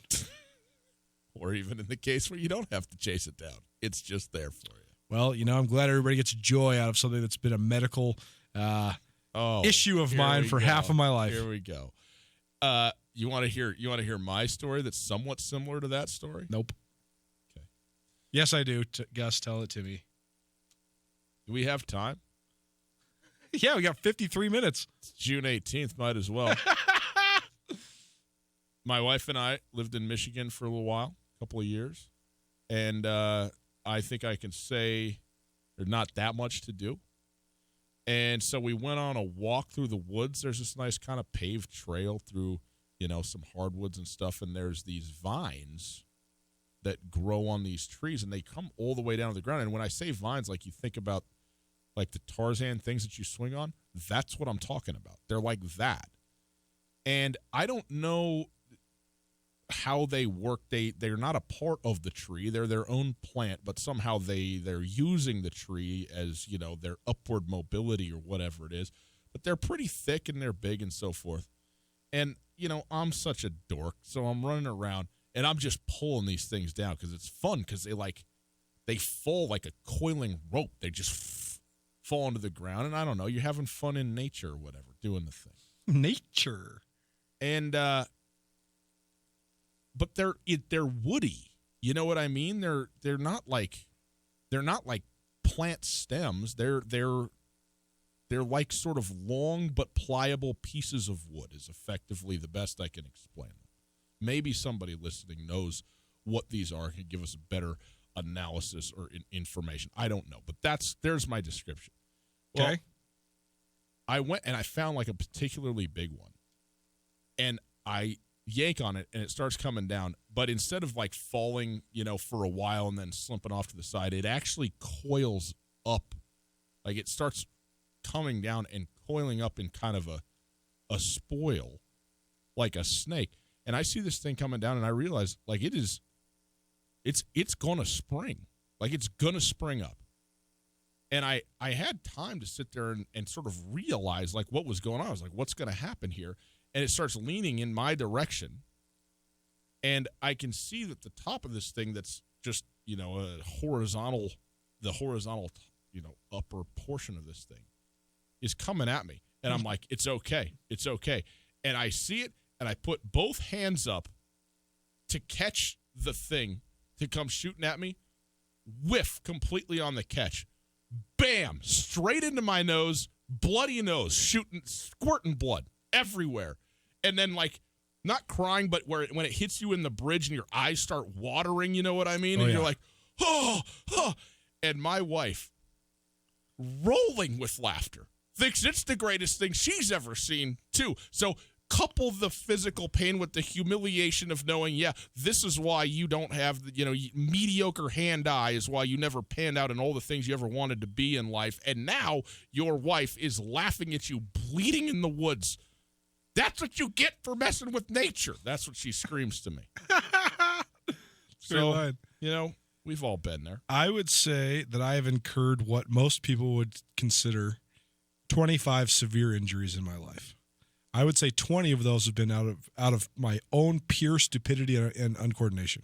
Or even in the case where you don't have to chase it down. It's just there for you. Well, you know, I'm glad everybody gets joy out of something that's been a medical issue of mine for half of my life. Here we go. You want to hear my story that's somewhat similar to that story? Nope. Okay. Yes, I do. Gus, tell it to me. Do we have time? Yeah, we got 53 minutes. It's June 18th. Might as well. My wife and I lived in Michigan for a little while, a couple of years. And I think I can say there's not that much to do. And so we went on a walk through the woods. There's this nice kind of paved trail through, you know, some hardwoods and stuff. And there's these vines that grow on these trees, and they come all the way down to the ground. And when I say vines, like you think about like the Tarzan things that you swing on, that's what I'm talking about. They're like that. And I don't know how they work. They're not a part of the tree. They're their own plant, but somehow they're using the tree as, you know, their upward mobility or whatever it is. But they're pretty thick and they're big and so forth. And, you know, I'm such a dork, so I'm running around and I'm just pulling these things down because it's fun because they fall like a coiling rope. They just fall into the ground. And I don't know, you're having fun in nature or whatever, doing the thing. Nature. And, but they're woody. You know what I mean? They're not like plant stems. They're like sort of long but pliable pieces of wood is effectively the best I can explain them. Maybe somebody listening knows what these are and can give us a better analysis or information. I don't know, but there's my description. Well, Okay. I went and I found like a particularly big one, and I yank on it and it starts coming down. But instead of like falling, you know, for a while and then slumping off to the side, it actually coils up Like it starts coming down and coiling up in kind of a spoil, like a snake. And I see this thing coming down, and I realize, like, it's going to spring. Like, it's going to spring up. And I had time to sit there and sort of realize, like, what was going on. I was like, what's going to happen here? And it starts leaning in my direction. And I can see that the top of this thing that's just, the horizontal, upper portion of this thing is coming at me. And I'm like, it's okay. It's okay. And I see it, and I put both hands up to catch the thing to come shooting at me. Whiff completely on the catch. Bam! Straight into my nose, bloody nose, squirting blood everywhere. And then, like, not crying, but when it hits you in the bridge and your eyes start watering, you know what I mean? And you're like, oh. And my wife, rolling with laughter, thinks it's the greatest thing she's ever seen, too. So couple the physical pain with the humiliation of knowing, this is why you don't have, mediocre hand-eye is why you never panned out in all the things you ever wanted to be in life. And now your wife is laughing at you, bleeding in the woods. That's what you get for messing with nature. That's what she screams to me. So, we've all been there. I would say that I have incurred what most people would consider 25 severe injuries in my life. I would say 20 of those have been out of my own pure stupidity and uncoordination.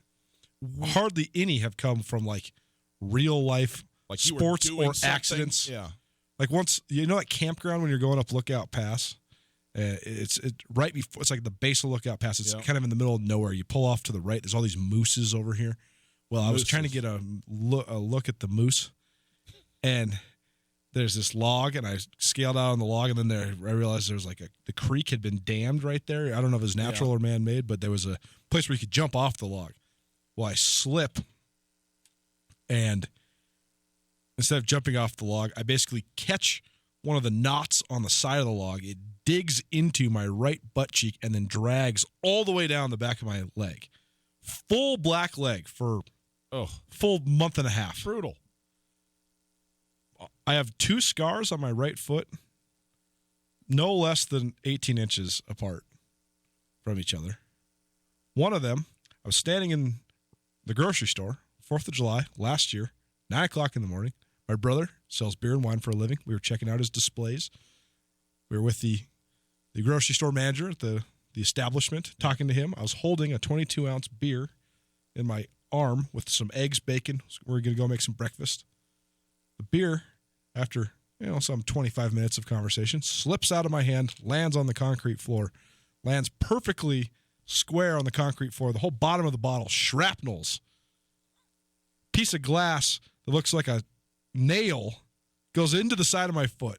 Hardly any have come from, like, real life sports or accidents. Yeah. Like once, that campground when you're going up Lookout Pass? It's right before, it's like the base of Lookout Pass. It's kind of in the middle of nowhere. You pull off to the right. There's all these mooses over here. Well, I was trying to get a look at the moose, and there's this log, and I scaled out on the log, and then I realized there was the creek had been dammed right there. I don't know if it was natural or man-made, but there was a place where you could jump off the log. Well, I slip, and instead of jumping off the log, I basically catch one of the knots on the side of the log. It digs into my right butt cheek and then drags all the way down the back of my leg. Full black leg for full month and a half. Brutal. I have 2 scars on my right foot, no less than 18 inches apart from each other. One of them, I was standing in the grocery store, 4th of July, last year, 9 o'clock in the morning. My brother sells beer and wine for a living. We were checking out his displays. We were with the grocery store manager at the establishment, talking to him. I was holding a 22-ounce beer in my arm with some eggs, bacon. We're going to go make some breakfast. The beer, after some 25 minutes of conversation, slips out of my hand, lands on the concrete floor, lands perfectly square on the concrete floor. The whole bottom of the bottle shrapnels. Piece of glass that looks like a nail goes into the side of my foot.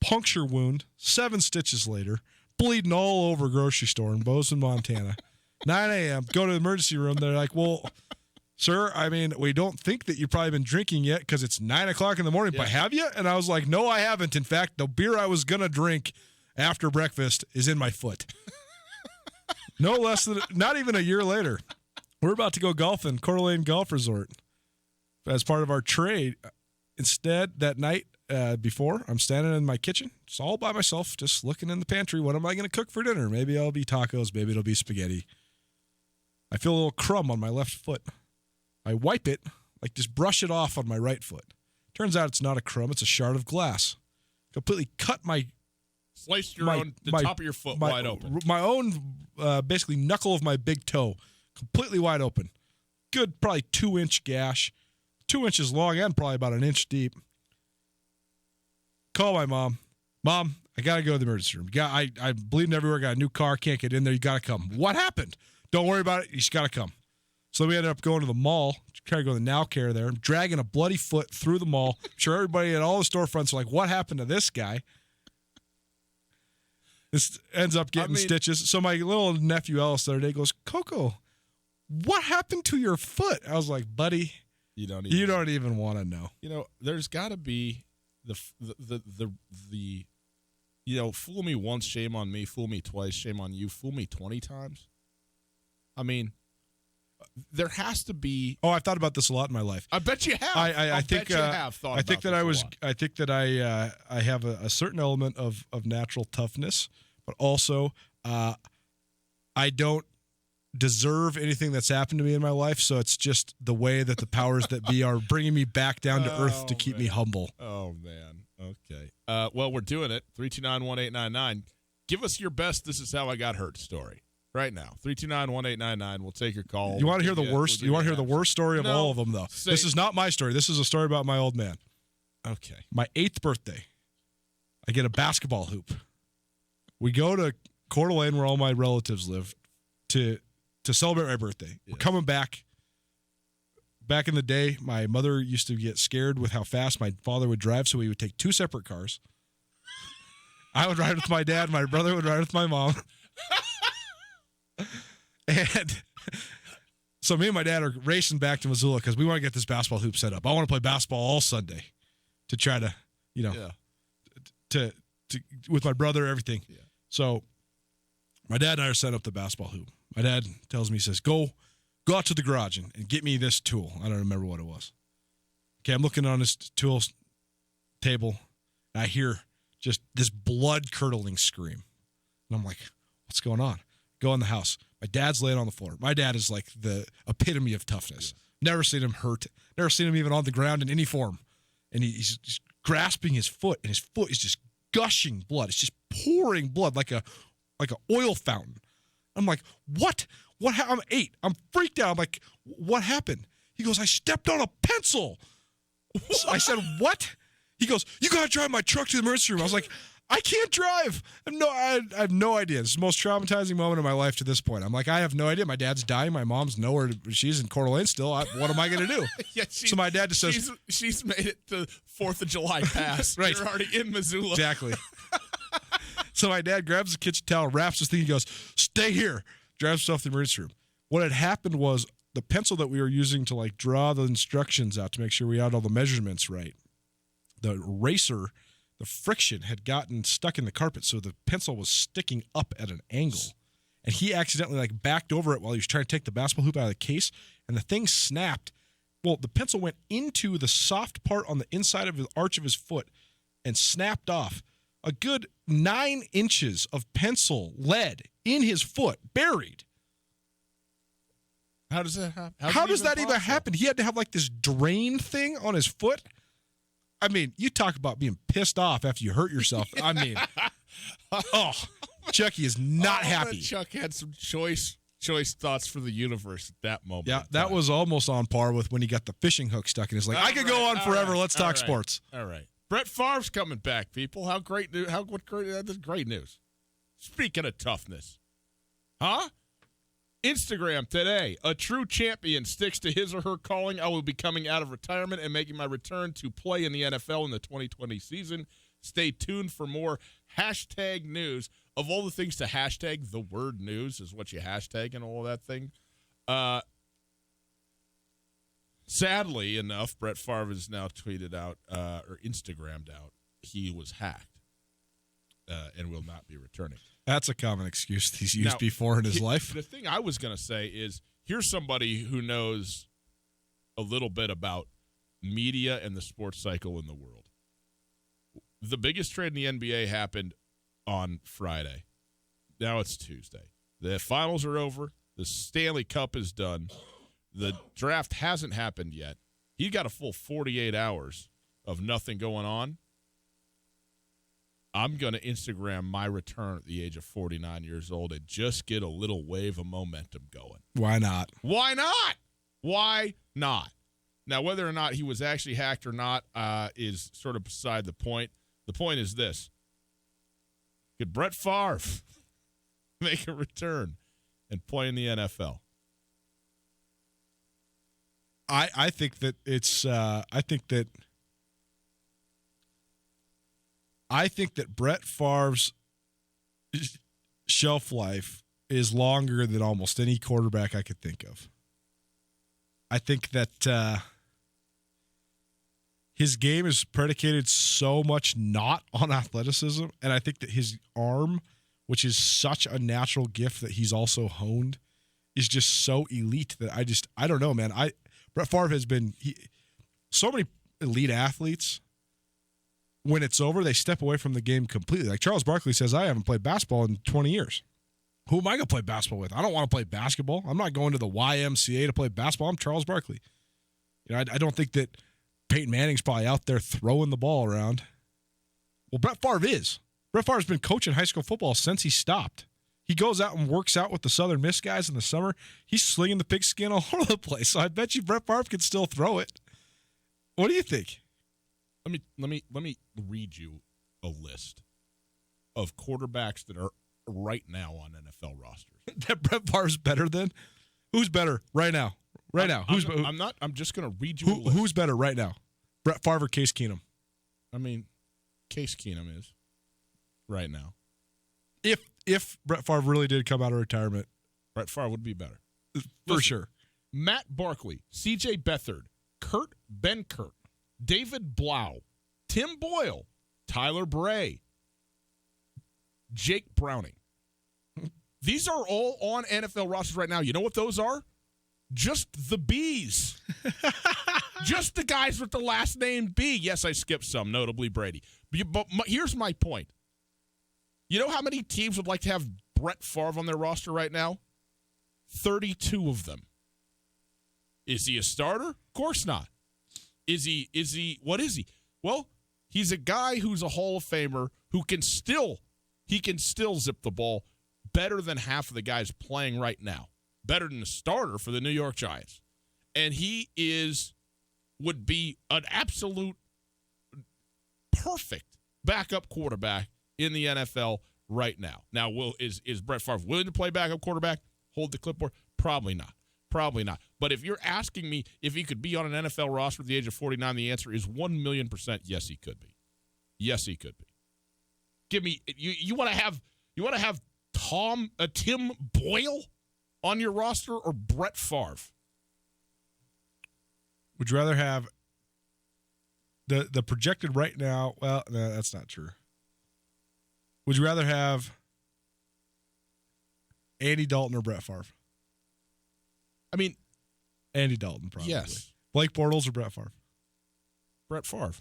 Puncture wound, 7 stitches later, bleeding all over a grocery store in Bozeman, Montana. 9 a.m., go to the emergency room. They're like, well, sir, we don't think that you've probably been drinking yet because it's 9 o'clock in the morning, but have you? And I was like, no, I haven't. In fact, the beer I was going to drink after breakfast is in my foot. No less than, not even a year later, we're about to go golfing, Coeur d'Alene Golf Resort, as part of our trade. Instead, that night before, I'm standing in my kitchen, just all by myself, just looking in the pantry. What am I going to cook for dinner? Maybe it'll be tacos. Maybe it'll be spaghetti. I feel a little crumb on my left foot. I wipe it, just brush it off on my right foot. Turns out it's not a crumb. It's a shard of glass. Completely cut my... Sliced the top of your foot wide open. My own, basically, knuckle of my big toe, completely wide open. Good, probably 2-inch gash. 2 inches long and probably about 1 inch deep. Call my mom. Mom, I got to go to the emergency room. I'm bleeding everywhere. Got a new car. Can't get in there. You got to come. What happened? Don't worry about it. You just got to come. So we ended up going to the mall. Trying to go to the Now Care there. Dragging a bloody foot through the mall. I'm sure everybody at all the storefronts are like, what happened to this guy? This ends up getting stitches. So my little nephew Ellis the other day goes, Coco, what happened to your foot? I was like, buddy, you don't even want to know. There's got to be the fool me once, shame on me. Fool me twice, shame on you. Fool me 20 times. there has to be. Oh, I've thought about this a lot in my life. I bet you have. I think think you have thought. I think about that this a lot. I think that I have a certain element of natural toughness, but also I don't deserve anything that's happened to me in my life. So it's just the way that the powers that be are bringing me back down to earth to keep me humble. Oh man. Okay. Well, we're doing it. 329-1899. Give us your best. This is how I got hurt story. Right now, 329-1899. We'll take your call. You want to hear the worst? You want to hear the worst story of all of them, though? Say, this is not my story. This is a story about my old man. Okay. My 8th birthday, I get a basketball hoop. We go to Coeur d'Alene, where all my relatives live, to celebrate my birthday. Yes. We're coming back. Back in the day, my mother used to get scared with how fast my father would drive, so we would take 2 separate cars. I would ride with my dad. My brother would ride with my mom. And so me and my dad are racing back to Missoula because we want to get this basketball hoop set up. I want to play basketball all Sunday to try to, to with my brother, everything. Yeah. So my dad and I are setting up the basketball hoop. My dad tells me, he says, go out to the garage and get me this tool. I don't remember what it was. Okay, I'm looking on this tools table, and I hear just this blood-curdling scream. And I'm like, what's going on? Go in the house. My dad's laying on the floor. My dad is like the epitome of toughness. Yeah. Never seen him hurt. Never seen him even on the ground in any form. And he's just grasping his foot, and his foot is just gushing blood. It's just pouring blood like a oil fountain. I'm like, what? I'm 8. I'm freaked out. I'm like, what happened? He goes, I stepped on a pencil. I said, what? He goes, you got to drive my truck to the emergency room. I was like, I can't drive. I have no idea. This is the most traumatizing moment of my life to this point. I'm like, I have no idea. My dad's dying. My mom's nowhere. She's in Coeur d'Alene still. What am I going to do? Yeah, so my dad just says, she's made it to 4th of July pass. Right. You're already in Missoula. Exactly. So my dad grabs the kitchen towel, wraps this thing, he goes, stay here. Drives himself to the emergency room. What had happened was the pencil that we were using to like draw the instructions out to make sure we had all the measurements right, the eraser, the friction had gotten stuck in the carpet, so the pencil was sticking up at an angle. And he accidentally like backed over it while he was trying to take the basketball hoop out of the case, and the thing snapped. Well, the pencil went into the soft part on the inside of the arch of his foot and snapped off. A good 9 inches of pencil lead in his foot, buried. How does that happen? How does that even happen? He had to have like this drain thing on his foot. I mean, you talk about being pissed off after you hurt yourself. I mean, Chucky is not happy. Chuck had some choice thoughts for the universe at that moment. Yeah, that was almost on par with when he got the fishing hook stuck in his leg. I could go on forever. Right, Let's talk sports. All right. Brett Favre's coming back, people. How great news. That's great news. Speaking of toughness. Huh? Instagram today. A true champion sticks to his or her calling. I will be coming out of retirement and making my return to play in the NFL in the 2020 season. Stay tuned for more hashtag news. Of all the things to hashtag, the word news is what you hashtag and all of that thing. Sadly enough, Brett Favre has now tweeted out or Instagrammed out he was hacked and will not be returning. That's a common excuse he's used before in his life. The thing I was going to say is here's somebody who knows a little bit about media and the sports cycle in the world. The biggest trade in the NBA happened on Friday. Now it's Tuesday. The finals are over. The Stanley Cup is done. The draft hasn't happened yet. He got a full 48 hours of nothing going on. I'm going to Instagram my return at the age of 49 years old and just get a little wave of momentum going. Why not? Why not? Why not? Now, whether or not he was actually hacked or not is sort of beside the point. The point is this. Could Brett Favre make a return and play in the NFL? I think that it's I think that Brett Favre's shelf life is longer than almost any quarterback I could think of. I think that his game is predicated so much not on athleticism, and I think that his arm, which is such a natural gift that he's also honed, is just so elite that I don't know, man. Brett Favre has been so many elite athletes. When it's over, they step away from the game completely. Like Charles Barkley says, I haven't played basketball in 20 years. Who am I going to play basketball with? I don't want to play basketball. I'm not going to the YMCA to play basketball. I'm Charles Barkley. I don't think that Peyton Manning's probably out there throwing the ball around. Well, Brett Favre is. Brett Favre's been coaching high school football since he stopped. He goes out and works out with the Southern Miss guys in the summer. He's slinging the pigskin all over the place. So I bet you Brett Favre can still throw it. What do you think? Let me read you a list of quarterbacks that are right now on NFL rosters. That Brett Favre's better than? Who's better right now? Right now. I'm just going to read you a list. Who's better right now? Brett Favre or Case Keenum? Case Keenum is right now. If Brett Favre really did come out of retirement, Brett Favre would be better. For sure. Matt Barkley, C.J. Beathard, Kurt Benkert, David Blau, Tim Boyle, Tyler Bray, Jake Browning. These are all on NFL rosters right now. You know what those are? Just the Bs. Just the guys with the last name B. Yes, I skipped some, notably Brady. But here's my point. You know how many teams would like to have Brett Favre on their roster right now? 32 of them. Is he a starter? Of course not. Is he what is he? Well, he's a guy who's a Hall of Famer who can still zip the ball better than half of the guys playing right now. Better than the starter for the New York Giants. And he would be an absolute perfect backup quarterback in the NFL right now. Now, is Brett Favre willing to play backup quarterback, hold the clipboard? Probably not. But if you're asking me if he could be on an NFL roster at the age of 49, the answer is 1,000,000% yes, he could be. Yes, he could be. Give me you want to have Tim Boyle on your roster or Brett Favre? Would you rather have the projected right now? Well, no, that's not true. Would you rather have Andy Dalton or Brett Favre? Andy Dalton, probably. Yes. Blake Bortles or Brett Favre? Brett Favre.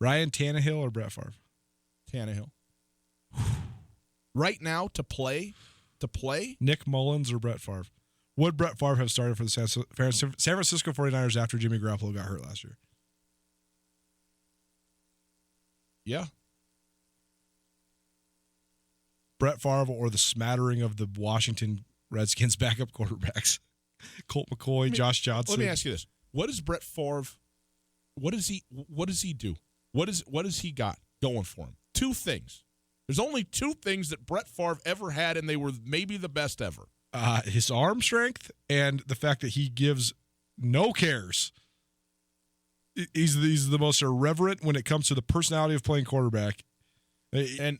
Ryan Tannehill or Brett Favre? Tannehill. Right now, to play? Nick Mullins or Brett Favre? Would Brett Favre have started for the San Francisco 49ers after Jimmy Garoppolo got hurt last year? Yeah. Brett Favre or the smattering of the Washington Redskins backup quarterbacks? Colt McCoy, Josh Johnson. Let me ask you this. What is Brett Favre? What does he do? What has he got going for him? Two things. There's only two things that Brett Favre ever had, and they were maybe the best ever. His arm strength and the fact that he gives no cares. He's the most irreverent when it comes to the personality of playing quarterback. And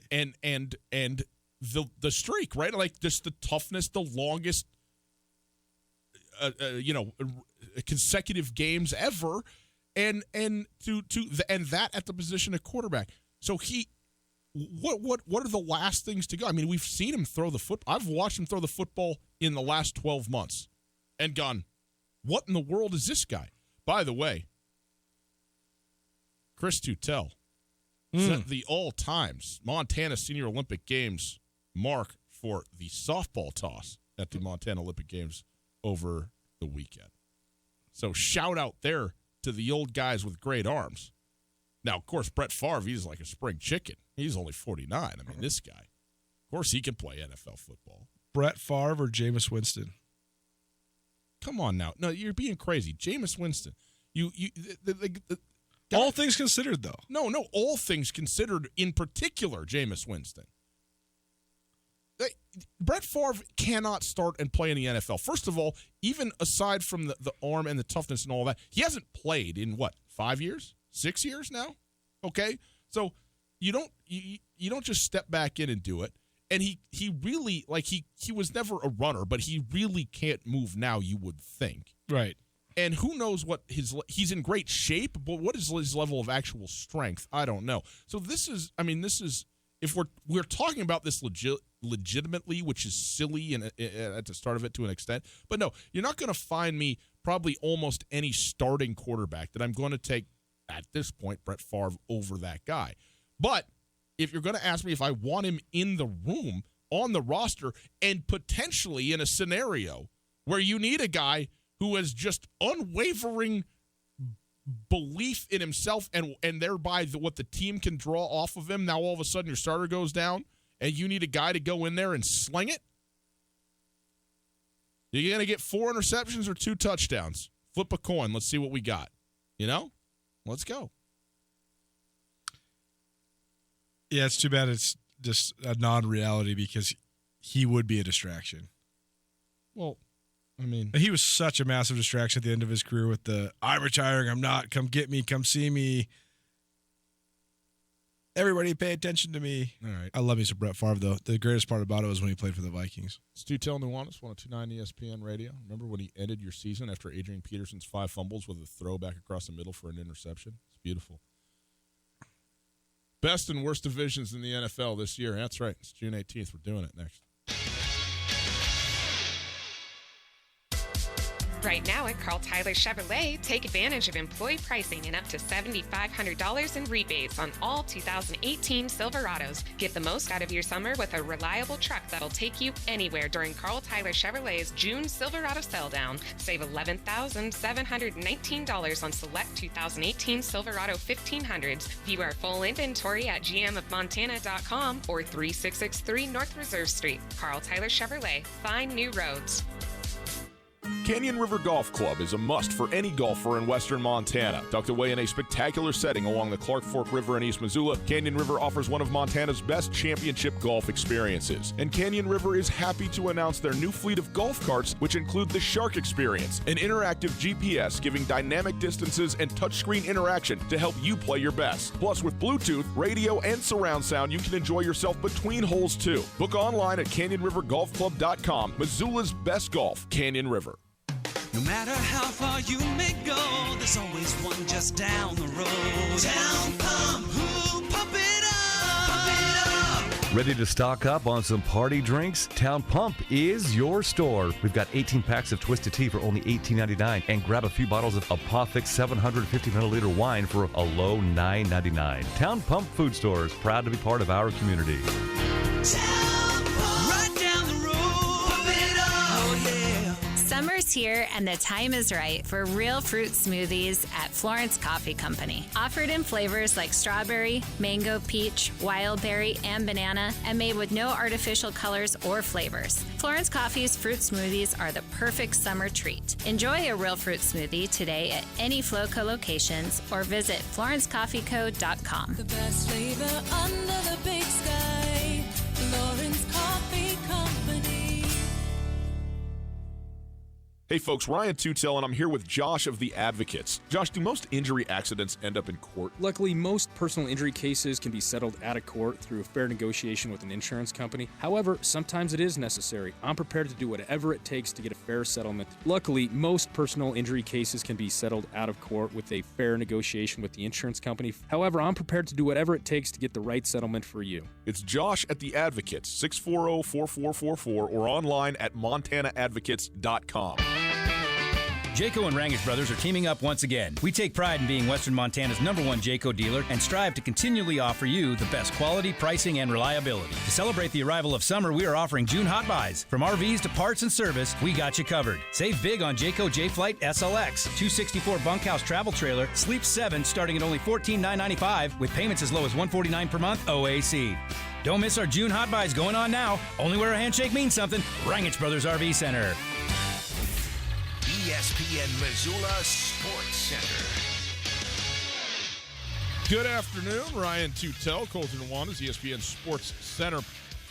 the streak, right? Like just the toughness, the longest consecutive games ever, and that at the position of quarterback. So what are the last things to go? I mean, we've seen him throw the football. I've watched him throw the football in the last 12 months and gone, what in the world is this guy? By the way, Chris Tutel set the all-time Montana Senior Olympic Games mark for the softball toss at the Montana Olympic Games over the weekend. So shout out there to the old guys with great arms. Now, of course, Brett Favre, he's like a spring chicken. He's only 49. I mean, this guy, of course, he can play NFL football. Brett Favre or Jameis Winston? Come on now. No, you're being crazy. Jameis Winston. All things considered, though. No, all things considered, in particular, Jameis Winston. Brett Favre cannot start and play in the NFL. First of all, even aside from the arm and the toughness and all that, he hasn't played in, 5 years? 6 years now? Okay? So you don't just step back in and do it. And he really, he was never a runner, but he really can't move now, you would think. Right. And who knows what he's in great shape, but what is his level of actual strength? I don't know. So this is if we're talking about this legitimately, which is silly and at the start of it to an extent, but no, you're not going to find me probably almost any starting quarterback that I'm going to take at this point Brett Favre over that guy. But if you're going to ask me if I want him in the room on the roster and potentially in a scenario where you need a guy who has just unwavering belief in himself and thereby what the team can draw off of him, now all of a sudden your starter goes down and you need a guy to go in there and sling it? You're going to get 4 interceptions or 2 touchdowns. Flip a coin. Let's see what we got. Let's go. Yeah, it's too bad it's just a non-reality because he would be a distraction. Well, I mean, he was such a massive distraction at the end of his career with the "I'm retiring, I'm not, come get me, come see me. Everybody pay attention to me." All right. I love me some Brett Favre, though. The greatest part about it was when he played for the Vikings. Stu Tell Nuanez, 102.9 ESPN Radio. Remember when he ended your season after Adrian Peterson's 5 fumbles with a throwback across the middle for an interception? It's beautiful. Best and worst divisions in the NFL this year. That's right. It's June 18th. We're doing it next. Right now at Carl Tyler Chevrolet, take advantage of employee pricing and up to $7,500 in rebates on all 2018 Silverados. Get the most out of your summer with a reliable truck that'll take you anywhere during Carl Tyler Chevrolet's June Silverado sell down. Save $11,719 on select 2018 Silverado 1500s. View our full inventory at gmofmontana.com or 3663 North Reserve Street. Carl Tyler Chevrolet. Find new roads. Canyon River Golf Club is a must for any golfer in western Montana. Tucked away in a spectacular setting along the Clark Fork River in East Missoula, Canyon River offers one of Montana's best championship golf experiences. And Canyon River is happy to announce their new fleet of golf carts, which include the Shark Experience, an interactive GPS giving dynamic distances and touchscreen interaction to help you play your best. Plus, with Bluetooth, radio, and surround sound, you can enjoy yourself between holes too. Book online at CanyonRiverGolfClub.com. Missoula's best golf, Canyon River. No matter how far you may go, there's always one just down the road. Town Pump, ooh, pump it up, pump it up. Ready to stock up on some party drinks? Town Pump is your store. We've got 18 packs of Twisted Tea for only $18.99 and grab a few bottles of Apothic 750 milliliter wine for a low $9.99. Town Pump Food Stores, proud to be part of our community. Town Pump, right down the road, pump it up, oh yeah. Summer's here and the time is right for real fruit smoothies at Florence Coffee Company. Offered in flavors like strawberry, mango, peach, wild berry, and banana, and made with no artificial colors or flavors. Florence Coffee's fruit smoothies are the perfect summer treat. Enjoy a real fruit smoothie today at any Flowco locations or visit FlorenceCoffeeCo.com. The best flavor under the big sky, Florence Coffee Company. Hey folks, Ryan Tutel, and I'm here with Josh of The Advocates. Josh, do most injury accidents end up in court? Luckily, most personal injury cases can be settled out of court through a fair negotiation with an insurance company. However, sometimes it is necessary. I'm prepared to do whatever it takes to get a fair settlement. Luckily, most personal injury cases can be settled out of court with a fair negotiation with the insurance company. However, I'm prepared to do whatever it takes to get the right settlement for you. It's Josh at The Advocates, 640-4444, or online at montanaadvocates.com. Jayco and Rangish Brothers are teaming up once again. We take pride in being Western Montana's #1 Jayco dealer and strive to continually offer you the best quality, pricing, and reliability. To celebrate the arrival of summer, we are offering June hot buys. From RVs to parts and service, we got you covered. Save big on Jayco J-Flight SLX, 264 bunkhouse travel trailer, Sleep 7 starting at only $14,995 with payments as low as $149 per month OAC. Don't miss our June hot buys going on now. Only where a handshake means something. Rangish Brothers RV Center. ESPN Missoula Sports Center. Good afternoon. Ryan Tutel, Colton Nuanez, ESPN Sports Center.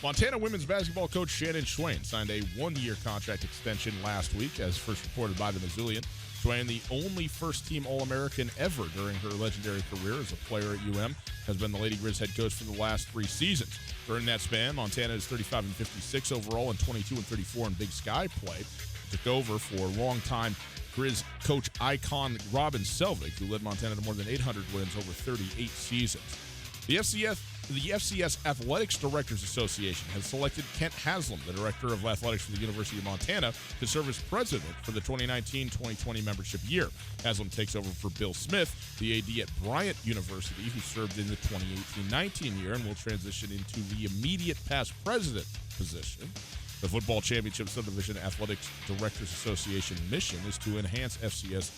Montana women's basketball coach Shannon Schweyen signed a one-year contract extension last week, as first reported by the Missoulian. Schweyen, the only first-team All-American ever during her legendary career as a player at UM, has been the Lady Grizz head coach for the last 3 seasons. During that span, Montana is 35-56 overall and 22-34 in Big Sky play. Took over for longtime Grizz coach icon Robin Selvig, who led Montana to more than 800 wins over 38 seasons. The FCS The FCS Athletics Directors Association has selected Kent Haslam, the Director of Athletics for the University of Montana, to serve as president for the 2019-2020 membership year. Haslam takes over for Bill Smith, the AD at Bryant University, who served in the 2018-19 year and will transition into the immediate past president position. The Football Championship Subdivision Athletics Directors Association mission is to enhance FCS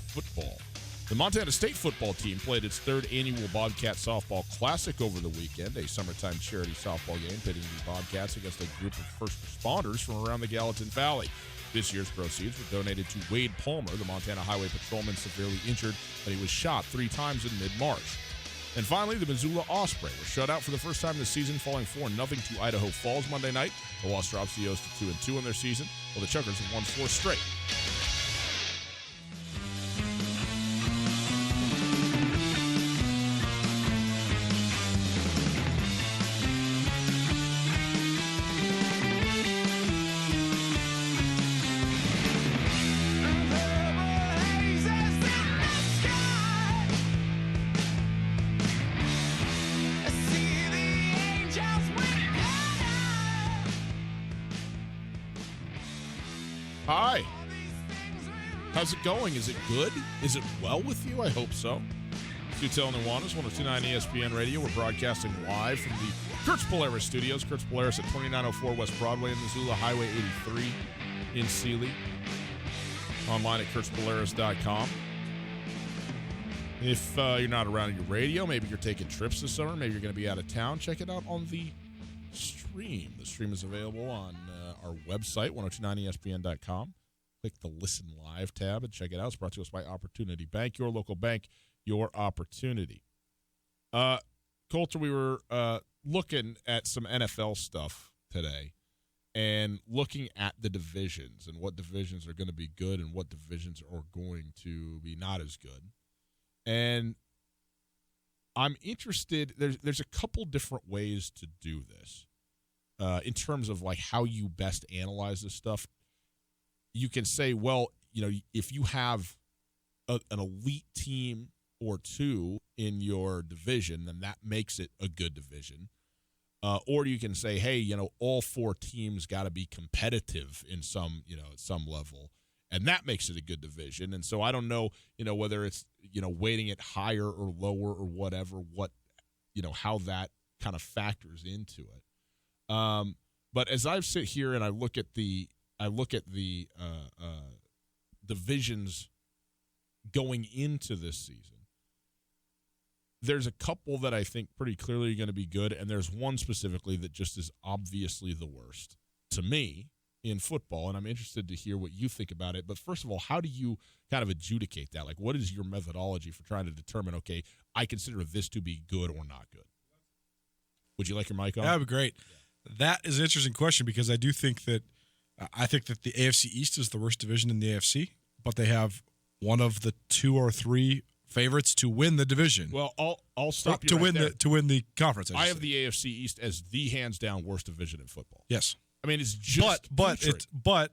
football. The Montana State football team played its third annual Bobcat Softball Classic over the weekend, a summertime charity softball game pitting the Bobcats against a group of first responders from around the Gallatin Valley. This year's proceeds were donated to Wade Palmer, the Montana Highway Patrolman severely injured when he was shot 3 times in mid-March. And finally, the Missoula Osprey were shut out for the first time this season, falling 4-0 to Idaho Falls Monday night. The Wasp drops the O's to 2-2 in their season, while the Chuckers have won 4 straight. Hi. How's it going? Is it good? Is it well with you? I hope so. Tutel Nuanez, 102.9 ESPN Radio. We're broadcasting live from the Kurtz Polaris studios. Kurtz Polaris at 2904 West Broadway in Missoula, Highway 83 in Sealy. Online at kurtzpolaris.com. If you're not around your radio, maybe you're taking trips this summer, maybe you're going to be out of town, check it out on the stream. The stream is available on our website, 1029ESPN.com. Click the Listen Live tab and check it out. It's brought to us by Opportunity Bank, your local bank, your opportunity. Coulter, we were looking at some NFL stuff today and looking at the divisions and what divisions are going to be good and what divisions are going to be not as good. And I'm interested, there's a couple different ways to do this. In terms of like how you best analyze this stuff. You can say, well, you know, if you have an elite team or two in your division, then that makes it a good division. Or you can say, hey, you know, all 4 teams got to be competitive in some, you know, at some level, and that makes it a good division. And so I don't know, you know, whether it's, you know, weighting it higher or lower or whatever, what, you know, how that kind of factors into it. But as I sit here and I look at the divisions going into this season, there's a couple that I think pretty clearly are going to be good, and there's one specifically that just is obviously the worst to me in football, and I'm interested to hear what you think about it. But first of all, how do you kind of adjudicate that? Like, what is your methodology for trying to determine, okay, I consider this to be good or not good? Would you like your mic on? That would be great. Yeah. That is an interesting question because I do think that the AFC East is the worst division in the AFC, but they have one of the 2 or 3 favorites to win the division. Well, I'll stop you to right win there. To win the conference. I have the AFC East as the hands down worst division in football. Yes, I mean it's just and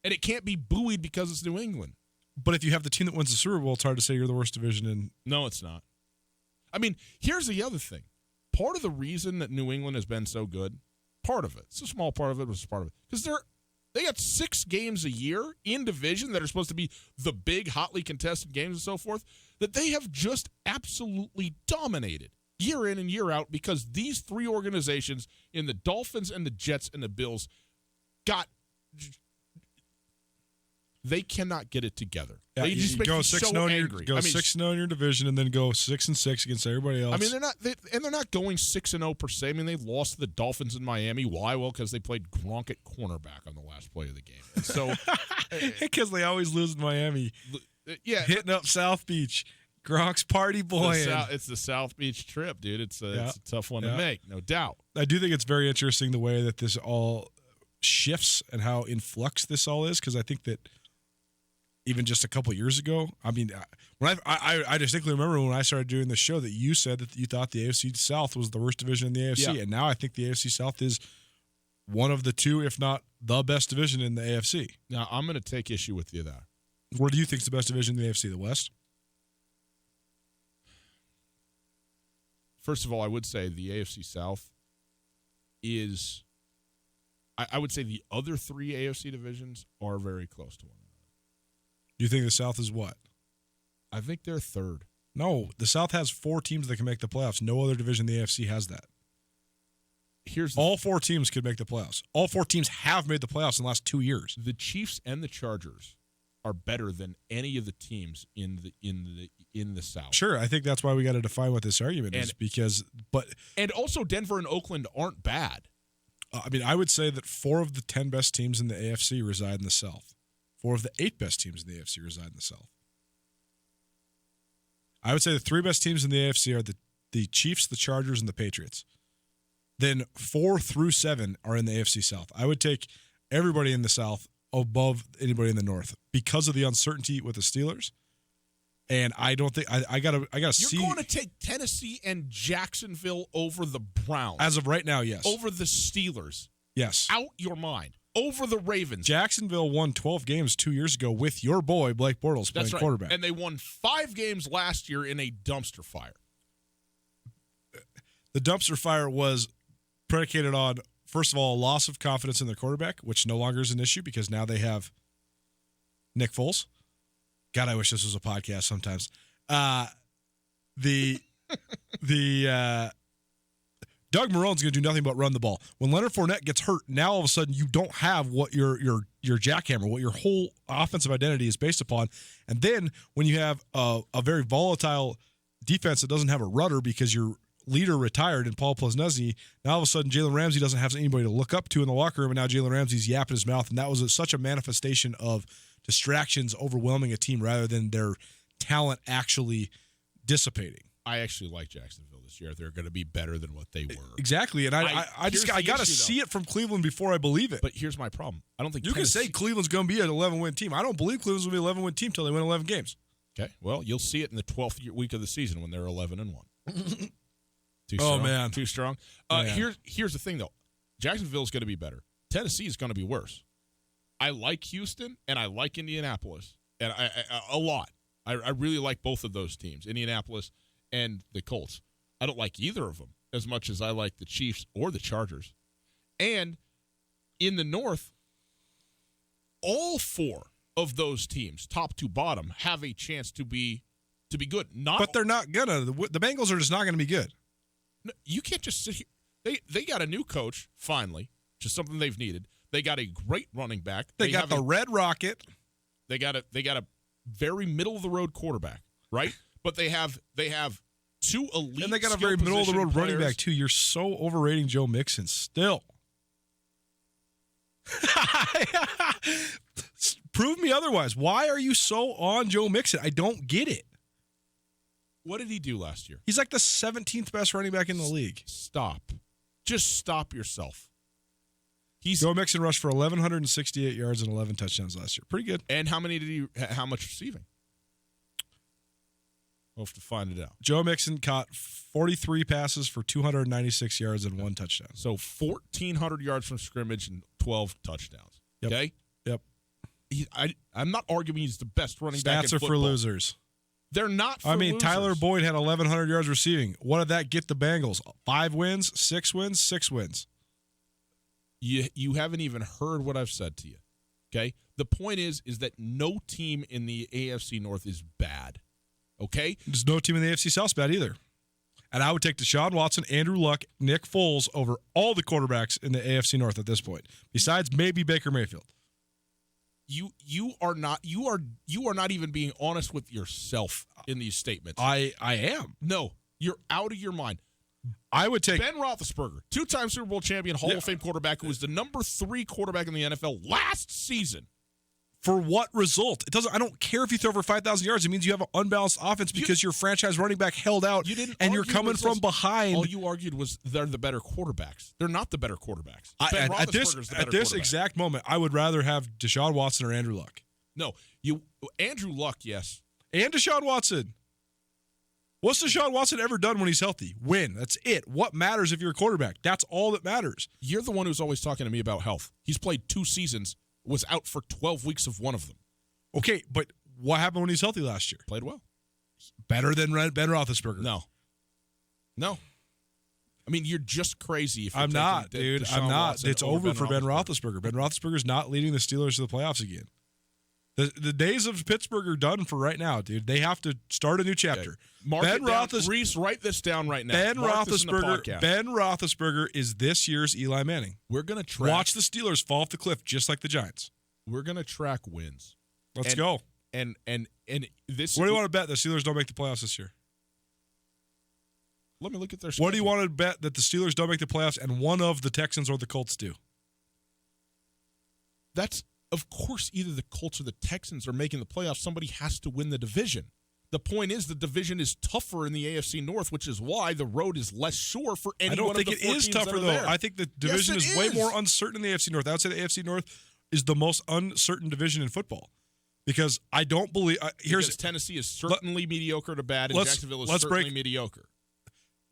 it can't be buoyed because it's New England. But if you have the team that wins the Super Bowl, it's hard to say you're the worst division in. No, it's not. I mean, here's the other thing. Part of the reason that New England has been so good, part of it, it's a small part of it, but it's part of it, because they got 6 games a year in division that are supposed to be the big, hotly contested games and so forth, that they have just absolutely dominated year in and year out because these 3 organizations in the Dolphins and the Jets and the Bills they cannot get it together. Yeah, they just make go me 6-0 so angry. Go 6-0 in your division, and then go 6-6 against everybody else. I mean, they're not going 6-0 per se. I mean, they lost to the Dolphins in Miami. Why? Well, because they played Gronk at cornerback on the last play of the game. And so, because they always lose in Miami. Yeah, hitting up South Beach, Gronk's party boy. It's the South Beach trip, dude. It's a tough one to make, no doubt. I do think it's very interesting the way that this all shifts and how in flux this all is, because I think that. Even just a couple of years ago, I mean, when I distinctly remember when I started doing the show that you said that you thought the AFC South was the worst division in the AFC, and now I think the AFC South is one of the 2, if not the best division in the AFC. Now, I'm going to take issue with you there. What do you think is the best division in the AFC? The West? first of all, I would say the AFC South is, I would say the other three AFC divisions are very close to one another. Do you think the South is what? I think they're third. No, the South has 4 teams that can make the playoffs. No other division in the AFC has that. All 4 teams could make the playoffs. All 4 teams have made the playoffs in the last 2 years. The Chiefs and the Chargers are better than any of the teams in the South. Sure, I think that's why we got to define what this argument is, because and also Denver and Oakland aren't bad. I would say that 4 of the 10 best teams in the AFC reside in the South. 4 of the 8 best teams in the AFC reside in the South. I would say the 3 best teams in the AFC are the Chiefs, the Chargers, and the Patriots. Then 4 through 7 are in the AFC South. I would take everybody in the South above anybody in the North because of the uncertainty with the Steelers. And I don't think I gotta see. You're going to take Tennessee and Jacksonville over the Browns as of right now. Yes, over the Steelers. Yes, out your mind. Over the Ravens. Jacksonville won 12 games 2 years ago with your boy Blake Bortles playing quarterback, and they won 5 games last year in a dumpster fire. The dumpster fire was predicated on, first of all, a loss of confidence in their quarterback, which no longer is an issue because now they have Nick Foles. God, I wish this was a podcast sometimes. Doug Marrone's going to do nothing but run the ball. When Leonard Fournette gets hurt, now all of a sudden you don't have what your jackhammer, what your whole offensive identity is based upon. And then when you have a very volatile defense that doesn't have a rudder because your leader retired in Paul Posnesi, now all of a sudden Jalen Ramsey doesn't have anybody to look up to in the locker room, and now Jalen Ramsey's yapping his mouth. And that was such a manifestation of distractions overwhelming a team rather than their talent actually dissipating. I actually like Jacksonville this year. They're going to be better than what they were. Exactly, and I got to see it from Cleveland before I believe it. But here's my problem. I don't think you can say Cleveland's going to be an 11-win team. I don't believe Cleveland's going to be an 11-win team until they win 11 games. Okay, well, you'll see it in the 12th week of the season when they're 11-1. Too strong? Oh man, too strong. Here's the thing though. Jacksonville's going to be better. Tennessee is going to be worse. I like Houston and I like Indianapolis, and I a lot. I really like both of those teams, Indianapolis and the Colts. I don't like either of them as much as I like the Chiefs or the Chargers. And in the North, all 4 of those teams, top to bottom, have a chance to be good. But they're not gonna. The Bengals are just not going to be good. No, you can't just sit here. They got a new coach finally, which is something they've needed. They got a great running back. They got the Red Rocket. They got a very middle of the road quarterback, right? But they have 2 elite, and they got a very middle of the road running back too. You're so overrating Joe Mixon still. Prove me otherwise. Why are you so on Joe Mixon? I don't get it. What did he do last year? He's like the 17th best running back in the league. Stop. Just stop yourself. Joe Mixon rushed for 1,168 yards and 11 touchdowns last year. Pretty good. And how much receiving? We'll have to find it out. Joe Mixon caught 43 passes for 296 yards and 1 touchdown. So 1,400 yards from scrimmage and 12 touchdowns. Yep. Okay? Yep. I'm not arguing he's the best running back in football. Stats are for losers. They're not for losers. Tyler Boyd had 1,100 yards receiving. What did that get the Bengals? 5 wins, 6 wins, 6 wins. You haven't even heard what I've said to you. Okay? The point is that no team in the AFC North is bad. Okay? There's no team in the AFC South bad either. And I would take Deshaun Watson, Andrew Luck, Nick Foles over all the quarterbacks in the AFC North at this point, besides maybe Baker Mayfield. You are not even being honest with yourself in these statements. I am. No, you're out of your mind. I would take Ben Roethlisberger, 2-time Super Bowl champion, Hall of Fame quarterback, who was the number 3 quarterback in the NFL last season. For what result? I don't care if you throw for 5,000 yards. It means you have an unbalanced offense because your franchise running back held out, and you're coming from behind. All you argued was they're the better quarterbacks. They're not the better quarterbacks. At this exact moment, I would rather have Deshaun Watson or Andrew Luck. No, Andrew Luck, yes, and Deshaun Watson. What's Deshaun Watson ever done when he's healthy? Win. That's it. What matters if you're a quarterback? That's all that matters. You're the one who's always talking to me about health. He's played 2 seasons. Was out for 12 weeks of one of them. Okay, but what happened when he's healthy last year? Played well. Better than Ben Roethlisberger. No. I mean, you're just crazy. If you're I'm not, taking dude. Deshaun I'm not. Watson It's over over for Ben Roethlisberger. Ben Roethlisberger's not leading the Steelers to the playoffs again. The days of Pittsburgh are done for right now, dude. They have to start a new chapter. Mark it down. Reese, write this down right now. Ben Mark this in the podcast. Roethlisberger is this year's Eli Manning. We're going to track. Watch the Steelers fall off the cliff just like the Giants. We're going to track wins. Let's go. And this. What do you want to bet the Steelers don't make the playoffs this year? Let me look at their schedule. What do you want to bet that the Steelers don't make the playoffs and one of the Texans or the Colts do? That's, of course, either the Colts or the Texans are making the playoffs. Somebody has to win the division. The point is the division is tougher in the AFC North, which is why the road is less sure for any one of the four teams. I don't think it is tougher, though. I think the division is way more uncertain in the AFC North. I would say the AFC North is the most uncertain division in football. Because I don't believe because Tennessee is certainly mediocre to bad, and Jacksonville is certainly mediocre.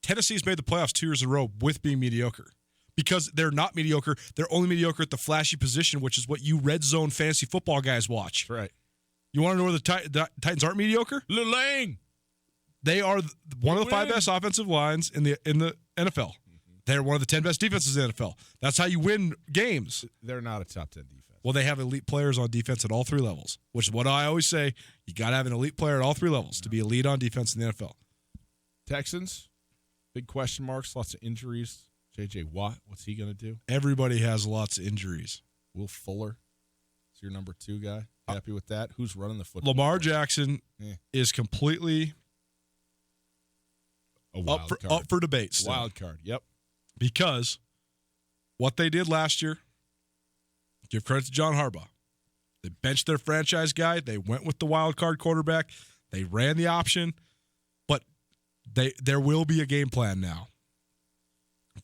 Tennessee's made the playoffs 2 years in a row with being mediocre. Because they're not mediocre. They're only mediocre at the flashy position, which is what you red zone fantasy football guys watch. That's right. You want to know where the Titans aren't mediocre? Lang. They are one of the 5 best offensive lines in the NFL. They're one of the 10 best defenses in the NFL. That's how you win games. They're not a top 10 defense. Well, they have elite players on defense at all 3 levels, which is what I always say. You got to have an elite player at all 3 levels to be elite on defense in the NFL. Texans, big question marks, lots of injuries. J.J. Watt, what's he going to do? Everybody has lots of injuries. Will Fuller is your number 2 guy. Happy with that? Who's running the football? Lamar Jackson is completely up for debate still. Wild card, yep. Because what they did last year, give credit to John Harbaugh. They benched their franchise guy. They went with the wild card quarterback. They ran the option. But there will be a game plan now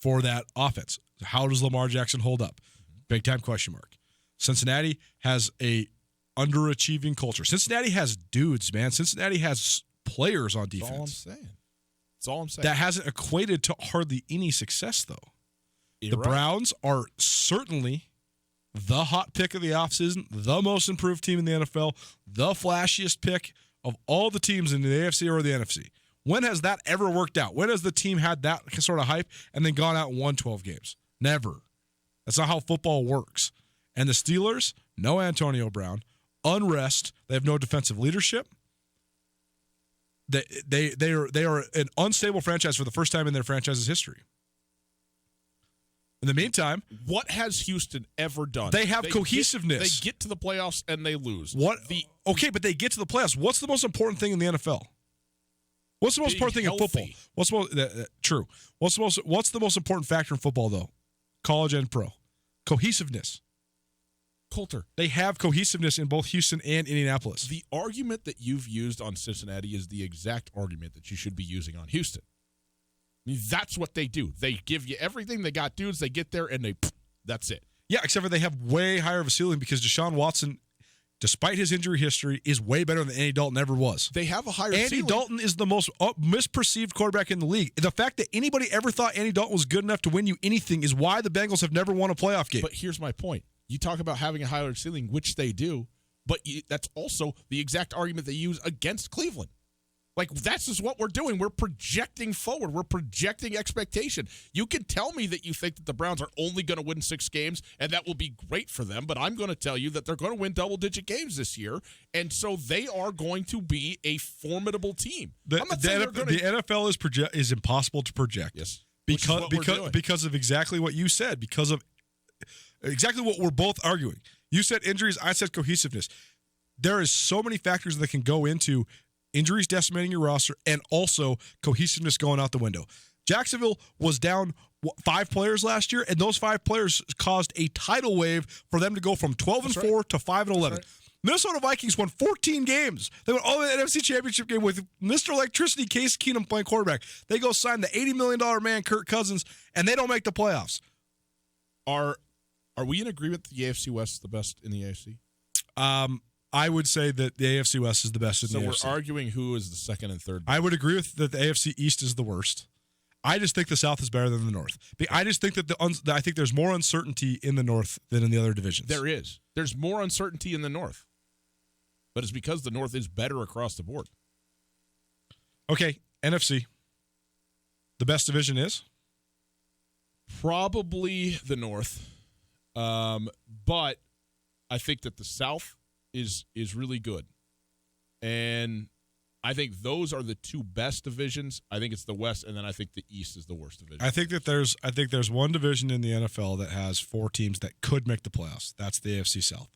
for that offense. How does Lamar Jackson hold up? Big time question mark. Cincinnati has a underachieving culture. Cincinnati has dudes, man. Cincinnati has players on defense. That's all I'm saying. That hasn't equated to hardly any success, though. The Browns are certainly the hot pick of the offseason, the most improved team in the NFL, the flashiest pick of all the teams in the AFC or the NFC. When has that ever worked out? When has the team had that sort of hype and then gone out and won 12 games? Never. That's not how football works. And the Steelers, no Antonio Brown, unrest. They have no defensive leadership. They are an unstable franchise for the first time in their franchise's history. In the meantime, what has Houston ever done? They have cohesiveness. They get to the playoffs and they lose. Okay, but they get to the playoffs. What's the most important thing in the NFL? What's the most important thing in football? True. What's the most important factor in football, though? College and pro. Cohesiveness. Coulter. They have cohesiveness in both Houston and Indianapolis. The argument that you've used on Cincinnati is the exact argument that you should be using on Houston. I mean, that's what they do. They give you everything. They got dudes. They get there, and that's it. Yeah, except for they have way higher of a ceiling because Deshaun Watson, despite his injury history, is way better than Andy Dalton ever was. They have a higher ceiling. Andy Dalton is the most misperceived quarterback in the league. The fact that anybody ever thought Andy Dalton was good enough to win you anything is why the Bengals have never won a playoff game. But here's my point. You talk about having a higher ceiling, which they do, but that's also the exact argument they use against Cleveland. Like, that's just what we're doing. We're projecting forward. We're projecting expectation. You can tell me that you think that the Browns are only going to win 6 games, and that will be great for them, but I'm going to tell you that they're going to win double-digit games this year, and so they are going to be a formidable team. The NFL is impossible to project. Yes. Because of exactly what you said, because of exactly what we're both arguing. You said injuries, I said cohesiveness. There is so many factors that can go into injuries decimating your roster and also cohesiveness going out the window. Jacksonville was down 5 players last year, and those 5 players caused a tidal wave for them to go from 12-4 to 5-11. Right. Minnesota Vikings won 14 games. They went all the way to the NFC Championship game with Mr. Electricity, Case Keenum, playing quarterback. They go sign the $80 million man, Kirk Cousins, and they don't make the playoffs. Are we in agreement that the AFC West is the best in the AFC? I would say that the AFC West is the best in the AFC. So we're arguing who is the second and third. I would agree with that the AFC East is the worst. I just think the South is better than the North. I just think that I think there's more uncertainty in the North than in the other divisions. There is. There's more uncertainty in the North. But it's because the North is better across the board. Okay, NFC. The best division is? Probably the North. But I think that the South is really good. And I think those are the two best divisions. I think it's the West, and then I think the East is the worst division. I think there's one division in the NFL that has 4 teams that could make the playoffs. That's the AFC South.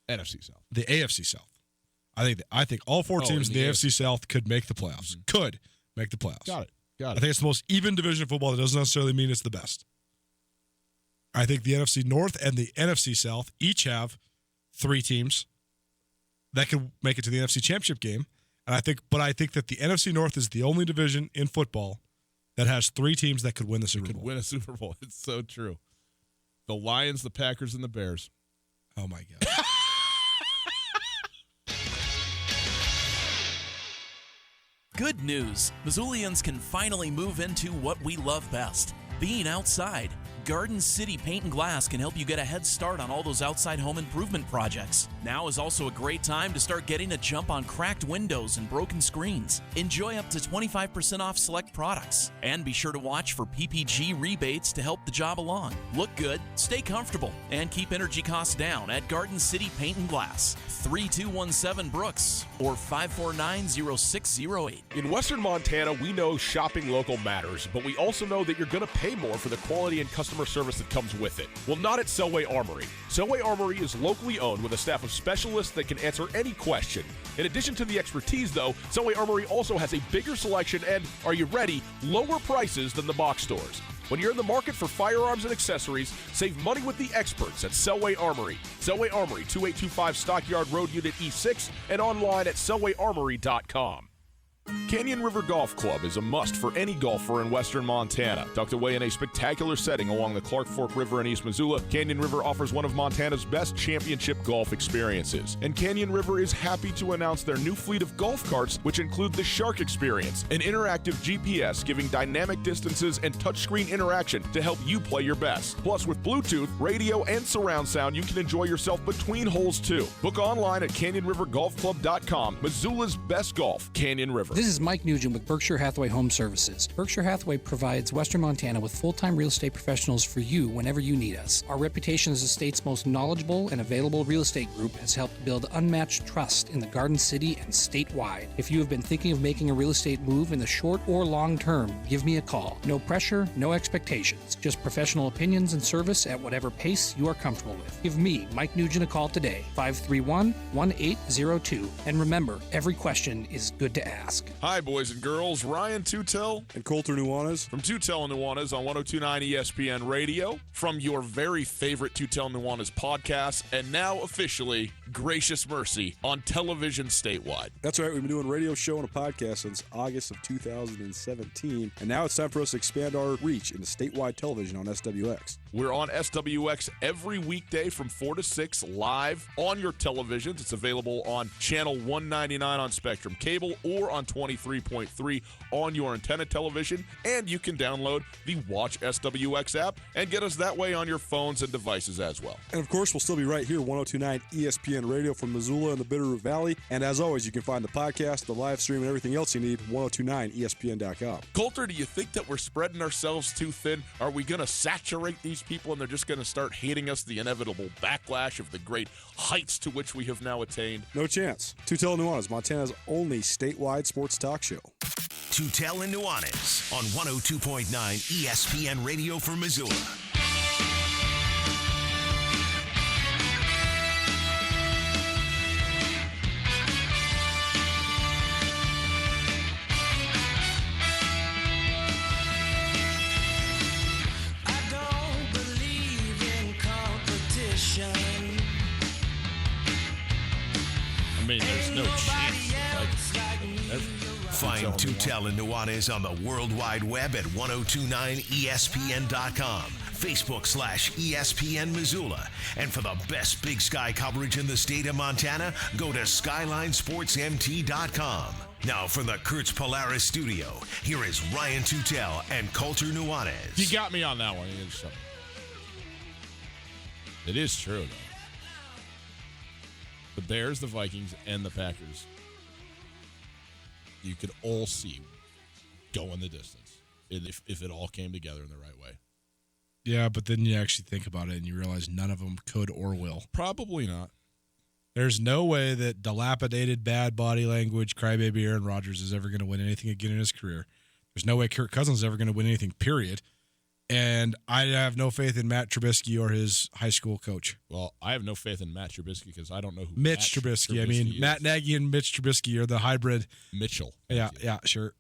NFC South. The AFC South. I think all 4 teams in the AFC South could make the playoffs. Mm-hmm. Could make the playoffs. Got it. I think it's the most even division of football. That doesn't necessarily mean it's the best. I think the NFC North and the NFC South each have 3 teams that could make it to the NFC Championship game. And I think that the NFC North is the only division in football that has 3 teams that could win the Super Bowl. Could win a Super Bowl. It's so true. The Lions, the Packers, and the Bears. Oh my God. Good news. Missoulians can finally move into what we love best, being outside. Garden City Paint and Glass can help you get a head start on all those outside home improvement projects. Now is also a great time to start getting a jump on cracked windows and broken screens. Enjoy up to 25% off select products. And be sure to watch for PPG rebates to help the job along. Look good, stay comfortable, and keep energy costs down at Garden City Paint and Glass. 3217 Brooks or 549-0608. In Western Montana, we know shopping local matters, but we also know that you're going to pay more for the quality and customer service that comes with it. Well, not at Selway Armory. Selway Armory is locally owned with a staff of specialists that can answer any question. In addition to the expertise, though, Selway Armory also has a bigger selection and, are you ready, lower prices than the box stores. When you're in the market for firearms and accessories, save money with the experts at Selway Armory. Selway Armory, 2825 Stockyard Road, Unit E6, and online at selwayarmory.com. Canyon River Golf Club is a must for any golfer in western Montana. Tucked away in a spectacular setting along the Clark Fork River in East Missoula, Canyon River offers one of Montana's best championship golf experiences. And Canyon River is happy to announce their new fleet of golf carts, which include the Shark Experience, an interactive GPS giving dynamic distances and touchscreen interaction to help you play your best. Plus, with Bluetooth, radio, and surround sound, you can enjoy yourself between holes too. Book online at CanyonRiverGolfClub.com. Missoula's best golf, Canyon River. This is Mike Nugent with Berkshire Hathaway Home Services. Berkshire Hathaway provides Western Montana with full-time real estate professionals for you whenever you need us. Our reputation as the state's most knowledgeable and available real estate group has helped build unmatched trust in the Garden City and statewide. If you have been thinking of making a real estate move in the short or long term, give me a call. No pressure, no expectations. Just professional opinions and service at whatever pace you are comfortable with. Give me, Mike Nugent, a call today, 531-1802. And remember, every question is good to ask. Hi, boys and girls. Ryan Tutel and Coulter Nuanez from Tutel and Nuanez on 102.9 ESPN Radio, from your very favorite Tutel and Nuanez podcast, and now officially Gracious Mercy on television statewide. That's right. We've been doing a radio show and a podcast since August of 2017, and now it's time for us to expand our reach into statewide television on SWX. We're on SWX every weekday from 4 to 6 live on your televisions. It's available on channel 199 on Spectrum Cable or on 23.3 on your antenna television. And you can download the Watch SWX app and get us that way on your phones and devices as well. And of course, we'll still be right here, 102.9 ESPN Radio from Missoula and the Bitterroot Valley. And as always, you can find the podcast, the live stream, and everything else you need, 1029ESPN.com. Coulter, do you think that we're spreading ourselves too thin? Are we going to saturate these people and they're just going to start hating us, the inevitable backlash of the great heights to which we have now attained? No chance. Tutel and Nuanez, Montana's only statewide sports talk show. Tutel and Nuanez on 102.9 ESPN Radio for Missoula. I mean, there's no chance. Find Tutel and Nuanez on the World Wide Web at 1029ESPN.com, Facebook/ESPN Missoula. And for the best Big Sky coverage in the state of Montana, go to SkylineSportsMT.com. Now from the Kurtz Polaris studio, here is Ryan Tutel and Coulter Nuanez. You got me on that one. It is true, though. The Bears, the Vikings, and the Packers, you could all see go in the distance if it all came together in the right way. Yeah, but then you actually think about it and you realize none of them could or will. Probably not. There's no way that dilapidated, bad body language, crybaby Aaron Rodgers is ever going to win anything again in his career. There's no way Kirk Cousins is ever going to win anything, period. And I have no faith in Matt Trubisky or his high school coach. Well, I have no faith in Matt Trubisky because I don't know who Mitch Trubisky. I mean, is. Matt Nagy and Mitch Trubisky are the hybrid. Mitchell. Yeah, sure.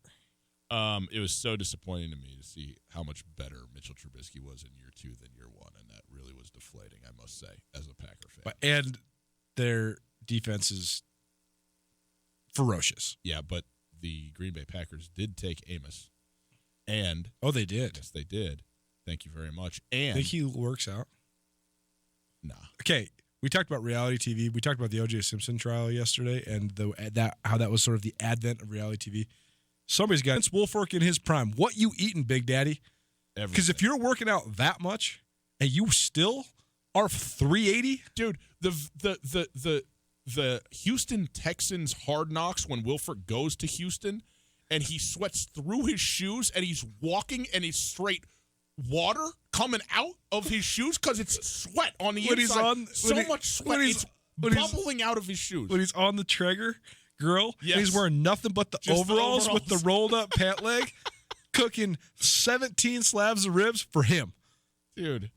It was so disappointing to me to see how much better Mitchell Trubisky was in year 2 than year 1, and that really was deflating, I must say, as a Packer fan. And their defense is ferocious. Yeah, but the Green Bay Packers did take Amos. And they did. Yes, they did. Thank you very much. And think he works out? Nah. Okay, we talked about reality TV. We talked about the O.J. Simpson trial yesterday, and how that was sort of the advent of reality TV. Somebody's got Vince Wilfork in his prime. What you eating, Big Daddy? Because if you're working out that much and you still are 380, dude, the Houston Texans Hard Knocks when Wilfork goes to Houston and he sweats through his shoes and he's walking and he's straight water coming out of his shoes because it's sweat on the inside. Much sweat. It's bubbling out of his shoes. When he's on the Traeger grill, yes. and he's wearing nothing but the overalls with the rolled up pant leg, cooking 17 slabs of ribs for him. Dude,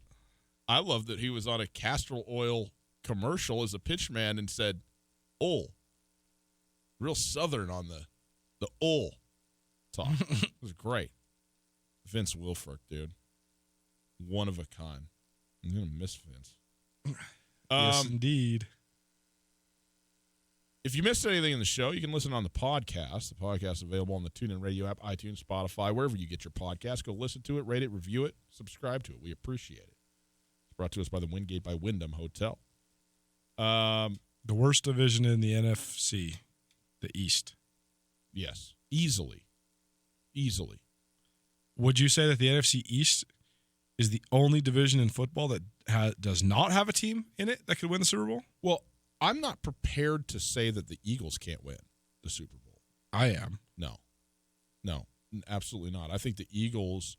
I love that he was on a castor oil commercial as a pitchman and said, "Oh," real Southern on the "oh" talk. It was great. Vince Wilfork, dude, one of a kind. I'm gonna miss Vince. Yes, indeed. If you missed anything in the show, you can listen on the podcast. The podcast is available on the TuneIn Radio app, iTunes, Spotify, wherever you get your podcast. Go listen to it, rate it, review it, subscribe to it. We appreciate it. It's brought to us by the Wingate by Wyndham Hotel. The worst division in the NFC, the East. Yes, easily. Would you say that the NFC East is the only division in football that does not have a team in it that could win the Super Bowl? Well, I'm not prepared to say that the Eagles can't win the Super Bowl. I am. No, absolutely not. I think the Eagles,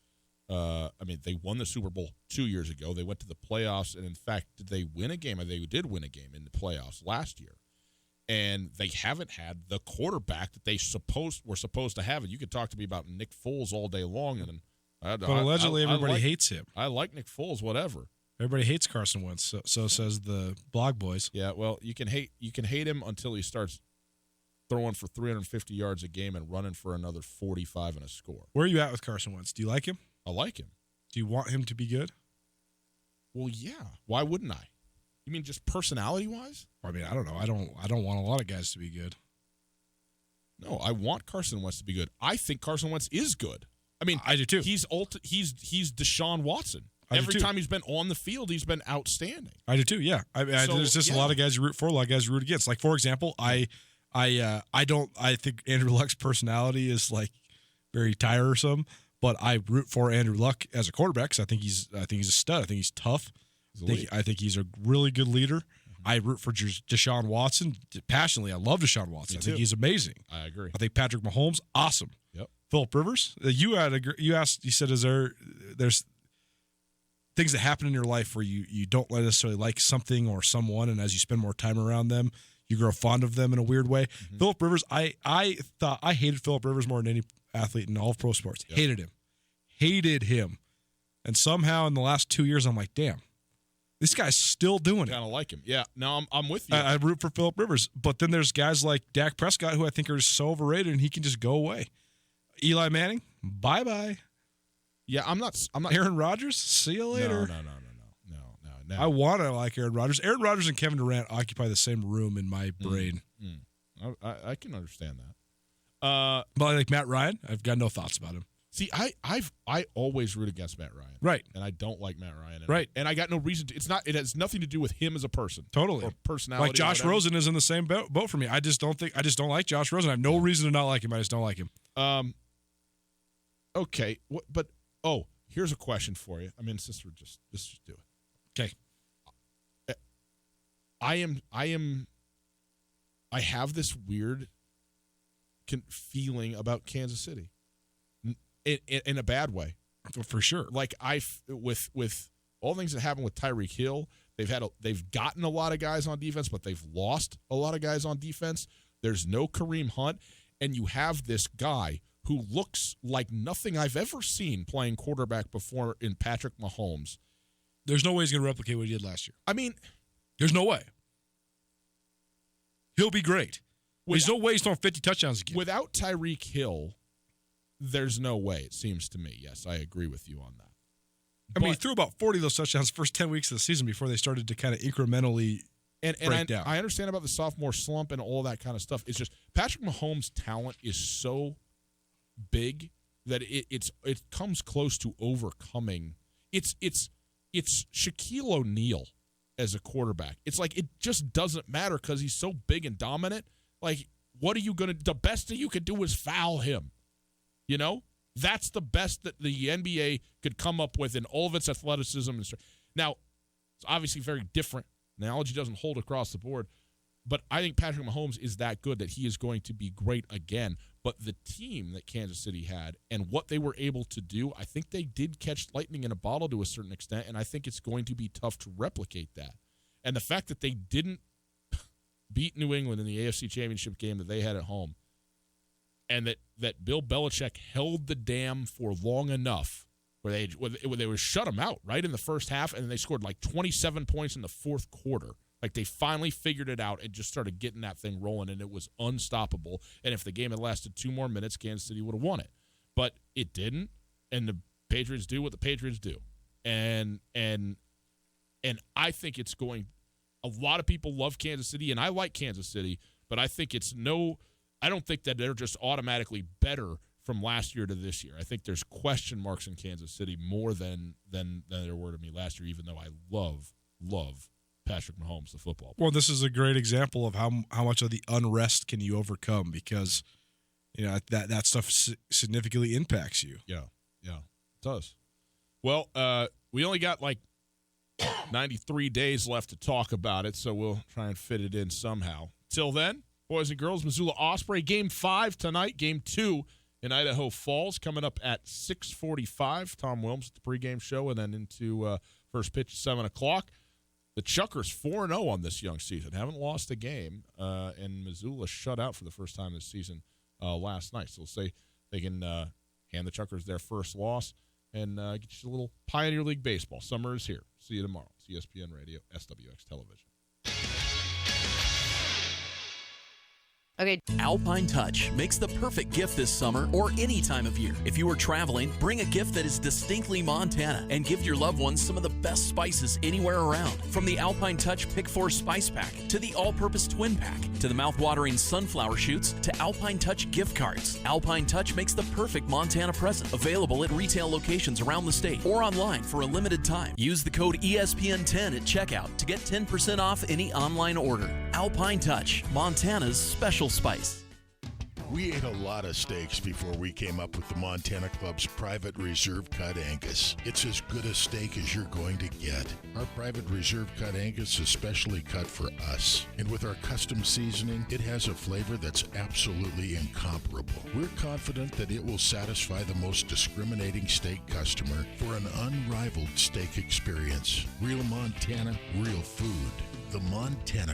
they won the Super Bowl 2 years ago. They went to the playoffs, and in fact, did they win a game? They did win a game in the playoffs last year. And they haven't had the quarterback that they were supposed to have. And you could talk to me about Nick Foles all day long. But allegedly, everybody hates him. I like Nick Foles, whatever. Everybody hates Carson Wentz, so says the blog boys. Yeah, well, you can hate him until he starts throwing for 350 yards a game and running for another 45 and a score. Where are you at with Carson Wentz? Do you like him? I like him. Do you want him to be good? Well, yeah. Why wouldn't I? You mean just personality-wise? I mean, I don't know. I don't want a lot of guys to be good. No, I want Carson Wentz to be good. I think Carson Wentz is good. I mean, I do too. He's Deshaun Watson. Every time he's been on the field, he's been outstanding. I do too. Yeah, there's just a lot of guys you root for, a lot of guys you root against. Like, for example, I think Andrew Luck's personality is like very tiresome, but I root for Andrew Luck as a quarterback because I think he's a stud. I think he's tough. I think he's a really good leader. I root for Deshaun Watson passionately. I love Deshaun Watson. I think he's amazing. I agree. I think Patrick Mahomes, awesome. Yep. Phillip Rivers, you said, is there's things that happen in your life where you don't necessarily like something or someone, and as you spend more time around them, you grow fond of them in a weird way. Mm-hmm. Phillip Rivers, I thought I hated Phillip Rivers more than any athlete in all of pro sports. Yep. Hated him. And somehow in the last 2 years, I'm like, damn, this guy's still doing it. Kind of like him. Yeah, no, I'm with you. I root for Phillip Rivers. But then there's guys like Dak Prescott who I think are so overrated and he can just go away. Eli Manning, bye-bye. Yeah, I'm not. Aaron Rodgers, see you later. No. I want to like Aaron Rodgers. Aaron Rodgers and Kevin Durant occupy the same room in my brain. I can understand that. But like Matt Ryan, I've got no thoughts about him. See, I always root against Matt Ryan. Right. And I don't like Matt Ryan. Right. And I got no reason to. It has nothing to do with him as a person. Totally. Or personality. Like Josh Rosen is in the same boat for me. I just don't like Josh Rosen. I have no reason to not like him. I just don't like him. Okay. Here's a question for you. I mean, let's just do it. Okay. I have this weird feeling about Kansas City in a bad way. For sure. Like with all the things that happened with Tyreek Hill, they've gotten a lot of guys on defense, but they've lost a lot of guys on defense. There's no Kareem Hunt, and you have this guy who looks like nothing I've ever seen playing quarterback before in Patrick Mahomes. There's no way he's going to replicate what he did last year. I mean, there's no way. He'll be great. There's no way he's throwing 50 touchdowns again. Without Tyreek Hill, there's no way, it seems to me. Yes, I agree with you on that. I mean, he threw about 40 of those touchdowns the first 10 weeks of the season before they started to kind of incrementally break down. I understand about the sophomore slump and all that kind of stuff. It's just Patrick Mahomes' talent is so big that it comes close to overcoming. It's Shaquille O'Neal as a quarterback. It's like it just doesn't matter because he's so big and dominant. Like, what are you going to – the best that you could do is foul him. You know? That's the best that the NBA could come up with in all of its athleticism. Now, it's obviously very different. The analogy doesn't hold across the board. But I think Patrick Mahomes is that good that he is going to be great again. But the team that Kansas City had and what they were able to do, I think they did catch lightning in a bottle to a certain extent, and I think it's going to be tough to replicate that. And the fact that they didn't beat New England in the AFC Championship game that they had at home, and that Bill Belichick held the dam for long enough where they would shut them out right in the first half, and then they scored like 27 points in the fourth quarter. Like they finally figured it out and just started getting that thing rolling, and it was unstoppable. And if the game had lasted 2 more minutes, Kansas City would have won it. But it didn't, and the Patriots do what the Patriots do. And I think it's going – a lot of people love Kansas City, and I like Kansas City, but I think I don't think that they're just automatically better from last year to this year. I think there's question marks in Kansas City more than there were to me last year, even though I love Patrick Mahomes, the football player. Well, this is a great example of how much of the unrest can you overcome because, you know, that stuff significantly impacts you. Yeah, it does. Well, we only got like 93 days left to talk about it, so we'll try and fit it in somehow. Till then, boys and girls, Missoula Osprey, Game 5 tonight, Game 2 in Idaho Falls, coming up at 6:45. Tom Wilms at the pregame show, and then into first pitch at 7 o'clock. The Chuckers 4-0 on this young season. Haven't lost a game, and Missoula shut out for the first time this season last night. So we'll say they can hand the Chuckers their first loss and get you a little Pioneer League baseball. Summer is here. See you tomorrow. It's ESPN Radio, SWX Television. Okay. Alpine Touch makes the perfect gift this summer or any time of year. If you are traveling, bring a gift that is distinctly Montana and give your loved ones some of the best spices anywhere around. From the Alpine Touch Pick 4 Spice Pack to the all-purpose Twin Pack to the mouth-watering sunflower shoots to Alpine Touch gift cards. Alpine Touch makes the perfect Montana present. Available at retail locations around the state or online for a limited time. Use the code ESPN10 at checkout to get 10% off any online order. Alpine Touch, Montana's special spice. We ate a lot of steaks before we came up with the Montana Club's Private Reserve Cut Angus. It's as good a steak as you're going to get. Our Private Reserve Cut Angus is specially cut for us. And with our custom seasoning, it has a flavor that's absolutely incomparable. We're confident that it will satisfy the most discriminating steak customer for an unrivaled steak experience. Real Montana, real food. The Montana